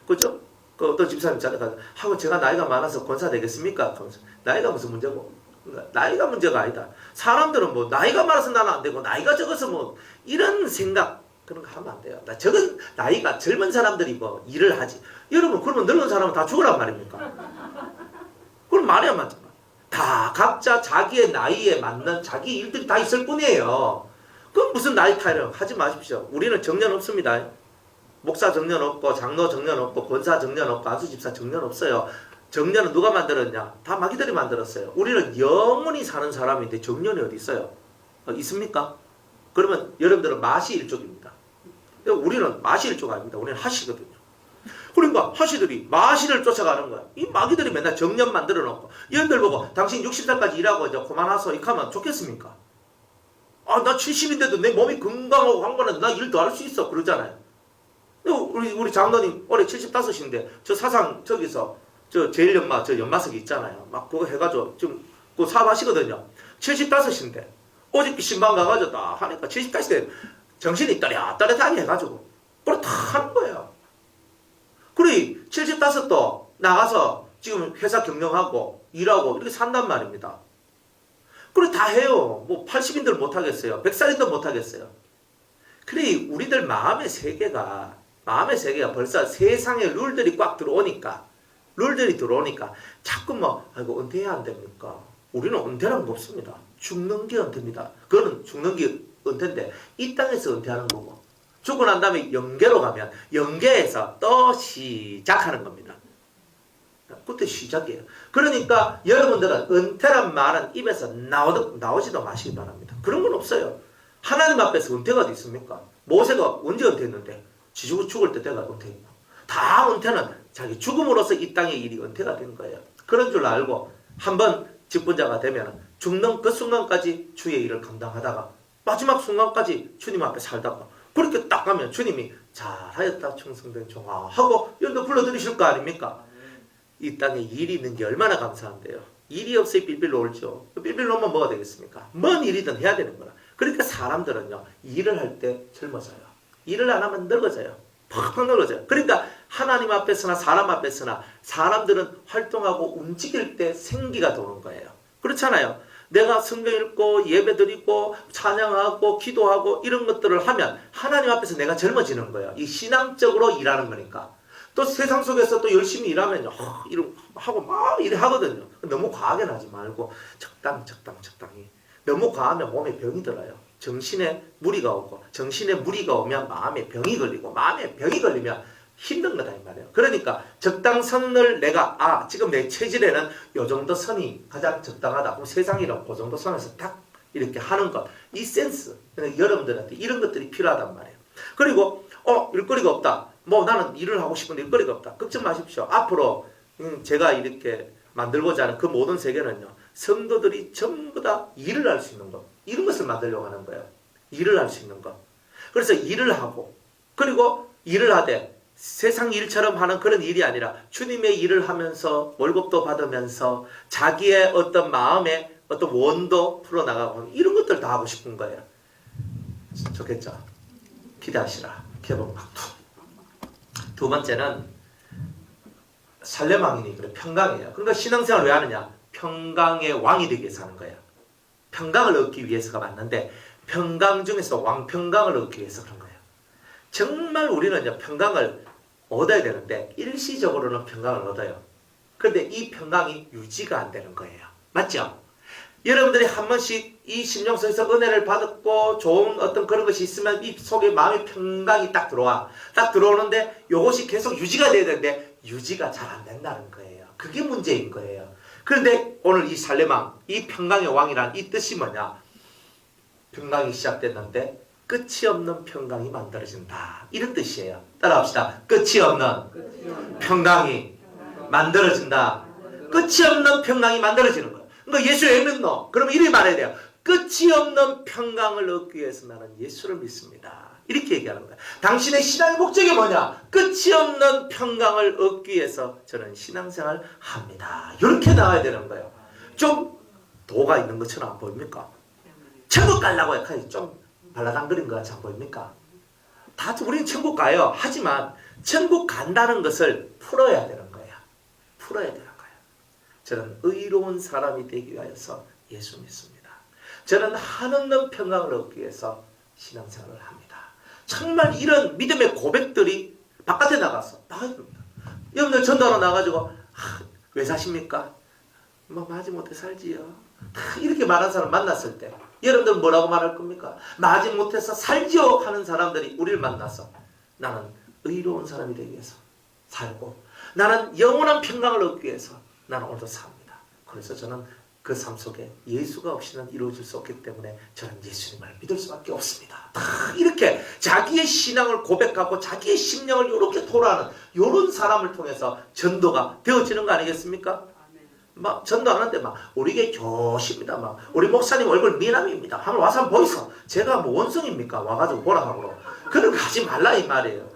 그죠? 그 어떤 집사님 자가 하고 제가 나이가 많아서 권사 되겠습니까? 하면서 나이가 무슨 문제고? 나이가 문제가 아니다. 사람들은 뭐 나이가 많아서 나는 안 되고 나이가 적어서 뭐 이런 생각 그런 거 하면 안 돼요. 적은 나이가 젊은 사람들이 뭐 일을 하지. 여러분 그러면 늙은 사람은 다 죽으란 말입니까? 그럼 말이 안 맞잖아. 다 각자 자기의 나이에 맞는 자기 일들이 다 있을 뿐이에요. 그럼 무슨 나이 타령 하지 마십시오. 우리는 정년 없습니다. 목사 정년 없고 장로 정년 없고 권사 정년 없고 안수집사 정년 없어요. 정년은 누가 만들었냐? 다 마귀들이 만들었어요. 우리는 영원히 사는 사람인데 정년이 어디 있어요? 있습니까? 그러면 여러분들은 마시 일족입니다. 우리는 마시 일족 아닙니다. 우리는 하시거든요. 그러니까 하시들이 마시를 쫓아가는 거야. 이 마귀들이 맨날 정년 만들어 놓고 여러분들 보고 당신 60살까지 일하고 이제 그만하소 이렇게 하면 좋겠습니까? 아, 나 70인데도 내 몸이 건강하고 한거는 나 일도 할 수 있어 그러잖아요. 우리 장로님 올해 75인데 저 사상 저기서 저 제일 연마 저 연마석이 있잖아요. 막 그거 해가지고 지금 그거 사업하시거든요. 75인데 어저께 신방 가가지고 딱 하니까 75인데 정신이 또렷또렷하게 해가지고 그걸 다 하는 거예요. 그래 75도 나가서 지금 회사 경영하고 일하고 이렇게 산단 말입니다. 그래 다 해요. 뭐 80인들 못하겠어요. 100살인들 못하겠어요. 그래 우리들 마음의 세계가 벌써 세상의 룰들이 꽉 들어오니까 자꾸 뭐 아이고 은퇴해야 안 됩니까? 우리는 은퇴라는 거 없습니다. 죽는 게 은퇴입니다. 그거는 죽는 게 은퇴인데 이 땅에서 은퇴하는 거고 죽고 난 다음에 영계로 가면 영계에서 또 시작하는 겁니다. 그때 시작이에요. 그러니까 여러분들은 은퇴란 말은 입에서 나오지도 마시기 바랍니다. 그런 건 없어요. 하나님 앞에서 은퇴가 어디 있습니까? 모세가 언제 은퇴했는데? 지지고 죽을 때 때가 은퇴했고 다 은퇴는 자기 죽음으로써 이 땅의 일이 은퇴가 된 거예요. 그런 줄 알고 한번 직분자가 되면 죽는 그 순간까지 주의 일을 감당하다가 마지막 순간까지 주님 앞에 살다가 그렇게 딱 가면 주님이 잘하였다 충성된 종아 하고 여러분 불러들이실 거 아닙니까? 이 땅에 일이 있는 게 얼마나 감사한데요. 일이 없어야 삘삘 놀죠. 삘삘 놀면 뭐가 되겠습니까? 뭔 일이든 해야 되는 거라. 그러니까 사람들은요 일을 할 때 젊어져요. 일을 안 하면 늙어져요. 팍팍 늙어져요. 그러니까 하나님 앞에서나 사람 앞에서나 사람들은 활동하고 움직일 때 생기가 도는 거예요. 그렇잖아요. 내가 성경 읽고 예배드리고 찬양하고 기도하고 이런 것들을 하면 하나님 앞에서 내가 젊어지는 거예요. 이 신앙적으로 일하는 거니까. 또 세상 속에서 또 열심히 일하면요. 이런 하고 막 일을 하거든요. 너무 과하게 하지 말고 적당히. 너무 과하면 몸에 병이 들어요. 정신에 무리가 오고 정신에 무리가 오면 마음에 병이 걸리고 마음에 병이 걸리면 힘든 거다 이 말이에요. 그러니까 적당선을 내가 지금 내 체질에는 요 정도 선이 가장 적당하다. 그럼 세상이랑 그 정도 선에서 딱 이렇게 하는 것. 이 센스. 여러분들한테 이런 것들이 필요하단 말이에요. 그리고 일거리가 없다. 뭐 나는 일을 하고 싶은데 일거리가 없다. 걱정 마십시오. 앞으로 제가 이렇게 만들고자 하는 그 모든 세계는요. 성도들이 전부 다 일을 할 수 있는 것. 이런 것을 만들려고 하는 거예요. 일을 할 수 있는 것. 그래서 일을 하고 그리고 일을 하되 세상 일처럼 하는 그런 일이 아니라 주님의 일을 하면서 월급도 받으면서 자기의 어떤 마음의 어떤 원도 풀어나가고 이런 것들 다 하고 싶은 거예요. 좋겠죠? 기대하시라. 개봉박두. 두 번째는 살렘왕이니 그래 평강이에요. 그러니까 신앙생활을 왜 하느냐? 평강의 왕이 되기 위해서 하는 거예요. 평강을 얻기 위해서가 맞는데 평강 중에서 왕평강을 얻기 위해서 그런 거예요. 정말 우리는 이제 평강을 얻어야 되는데 일시적으로는 평강을 얻어요. 그런데 이 평강이 유지가 안 되는 거예요. 맞죠? 여러분들이 한 번씩 이 심령 속에서 은혜를 받았고 좋은 어떤 그런 것이 있으면 이 속에 마음의 평강이 딱 들어와. 딱 들어오는데 이것이 계속 유지가 돼야 되는데 유지가 잘 안 된다는 거예요. 그게 문제인 거예요. 그런데 오늘 이 살렘왕, 이 평강의 왕이란 이 뜻이 뭐냐? 평강이 시작됐는데 끝이 없는 평강이 만들어진다. 이런 뜻이에요. 따라합시다. 끝이 없는 평강이 만들어진다. 끝이 없는 평강이 만들어지는 거예요. 그러니까 예수 왜 믿노? 그러면 이렇게 말해야 돼요. 끝이 없는 평강을 얻기 위해서 나는 예수를 믿습니다. 이렇게 얘기하는 거예요. 당신의 신앙의 목적이 뭐냐? 끝이 없는 평강을 얻기 위해서 저는 신앙생활을 합니다. 이렇게 나와야 되는 거예요. 좀 도가 있는 것처럼 안 보입니까? 천국 가려고 좀 발라당거린 것 같이 안 보입니까? 다 우리는 천국 가요. 하지만 천국 간다는 것을 풀어야 되는 거야. 풀어야 되는 거야. 저는 의로운 사람이 되기 위하여서 예수 믿습니다. 저는 한없는 평강을 얻기 위해서 신앙생활을 합니다. 정말 이런 믿음의 고백들이 바깥에 나가야 됩니다. 여러분들 전도하러 나가지고 왜 사십니까? 뭐 마지 못해 살지요. 이렇게 말하는 사람 만났을 때 여러분들 뭐라고 말할 겁니까? 마지 못해서 살지요 하는 사람들이 우리를 만나서 나는 의로운 사람이 되기 위해서 살고 나는 영원한 평강을 얻기 위해서 나는 오늘도 삽니다. 그래서 저는 그 삶 속에 예수가 없이는 이루어질 수 없기 때문에 저는 예수님을 믿을 수밖에 없습니다. 다 이렇게 자기의 신앙을 고백하고 자기의 심령을 이렇게 토로하는 이런 사람을 통해서 전도가 되어지는 거 아니겠습니까? 막 전도하는데 막 우리 게 교십니다. 막 우리 목사님 얼굴 미남입니다. 한번 와서 한번 보이소. 제가 뭐 원성입니까? 와가지고 보라 하고 그런 거 하지 말라 이 말이에요.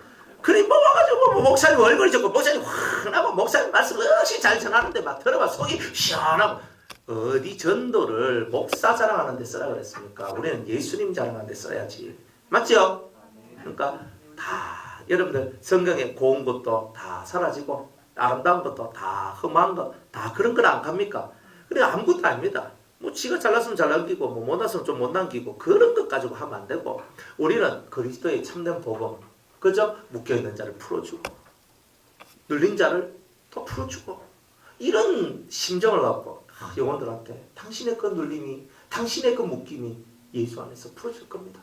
그래 뭐 와가지고 뭐 목사님 얼굴이 좋고 목사님 환하고 목사님 말씀 역시 잘 전하는데 막 들어봐 속이 시원하고 어디 전도를 목사 자랑하는 데 쓰라 그랬습니까? 우리는 예수님 자랑하는 데 써야지. 맞죠? 그러니까 다 여러분들 성경에 고운 것도 다 사라지고 아름다운 것도 다 험한 것 다 그런 건 안 갑니까? 그래 아무것도 아닙니다. 뭐 지가 잘났으면 잘 남기고 뭐 못났으면 좀 못 남기고 그런 것 가지고 하면 안 되고 우리는 그리스도의 참된 복음 그죠? 묶여있는 자를 풀어주고 눌린 자를 더 풀어주고 이런 심정을 갖고 영혼들한테 당신의 그 눌림이 당신의 그 묶임이 예수 안에서 풀어질 겁니다.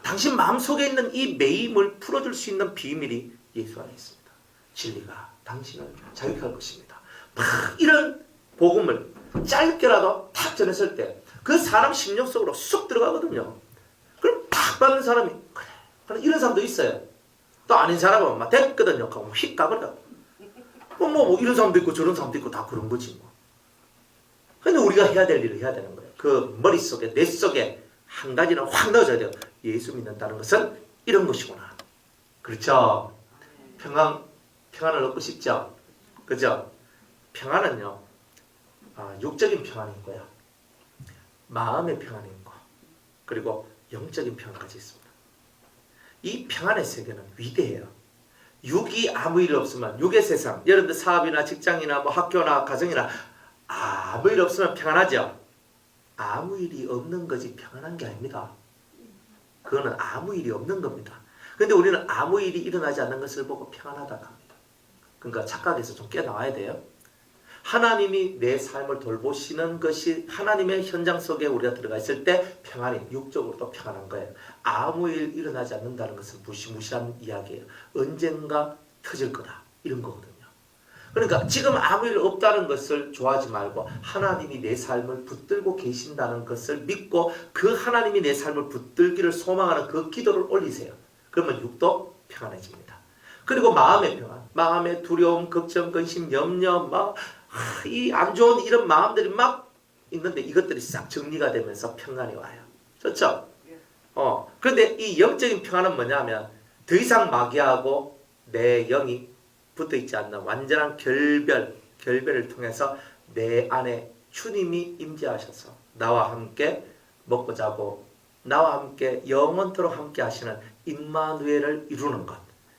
당신 마음속에 있는 이 매임을 풀어줄 수 있는 비밀이 예수 안에 있습니다. 진리가 당신을 자유할 것입니다. 막 이런 복음을 짧게라도 탁 전했을 때 그 사람 심령 속으로 쑥 들어가거든요. 그럼 탁 받는 사람이 그래 이런 사람도 있어요. 또 아닌 사람은 막 됐거든요. 그럼 휙 가버려. 뭐 이런 사람도 있고 저런 사람도 있고 다 그런 거지 뭐. 근데 우리가 해야 될 일을 해야 되는 거예요. 그 머릿속에 뇌 속에 한 가지는 확 넣어줘야 돼요. 예수 믿는다는 것은 이런 것이구나. 그렇죠? 평안을 얻고 싶죠? 그죠? 평안은요, 육적인 평안이 있고요. 마음의 평안이 있고, 그리고 영적인 평안까지 있습니다. 이 평안의 세계는 위대해요. 육이 아무 일 없으면, 육의 세상, 여러분들 사업이나 직장이나 뭐 학교나 가정이나 아무 일 없으면 평안하죠? 아무 일이 없는 것이 평안한 게 아닙니다. 그거는 아무 일이 없는 겁니다. 근데 우리는 아무 일이 일어나지 않는 것을 보고 평안하다고 합니다. 그러니까 착각에서 좀 깨어나와야 돼요. 하나님이 내 삶을 돌보시는 것이 하나님의 현장 속에 우리가 들어가 있을 때 평안이 육적으로도 평안한 거예요. 아무 일 일어나지 않는다는 것은 무시무시한 이야기예요. 언젠가 터질 거다. 이런 거거든요. 그러니까 지금 아무 일 없다는 것을 좋아하지 말고 하나님이 내 삶을 붙들고 계신다는 것을 믿고 그 하나님이 내 삶을 붙들기를 소망하는 그 기도를 올리세요. 그러면 육도 평안해집니다. 그리고 마음의 평안, 마음의 두려움, 걱정, 근심, 염려, 막 이 안 좋은 이런 마음들이 막 있는데 이것들이 싹 정리가 되면서 평안이 와요. 좋죠? 그런데 이 영적인 평안은 뭐냐면 더 이상 마귀하고 내 영이 붙어 있지 않는 완전한 결별을 통해서 내 안에 주님이 임재하셔서 나와 함께 먹고 자고 나와 함께 영원토록 함께 하시는 임마누엘을 이루는 것.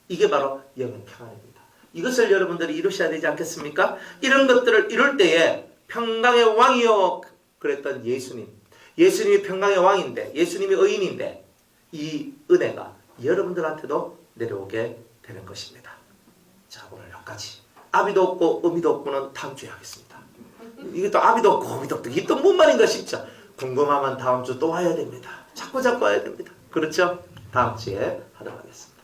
이게 바로 영의 평안입니다. 이것을 여러분들이 이루셔야 되지 않겠습니까? 이런 것들을 이룰 때에 평강의 왕이요 그랬던 예수님이 평강의 왕인데 예수님이 의인인데 이 은혜가 여러분들한테도 내려오게 되는 것입니다. 자, 오늘 여기까지. 아비도 없고 어미도 없고는 다음 주에 하겠습니다. 이게 또 아비도 없고 어미도 없고 이게 또 뭔 말인가 싶죠? 궁금하면 다음 주 또 와야 됩니다. 자꾸 와야 됩니다. 그렇죠? 다음 주에 하도록 하겠습니다.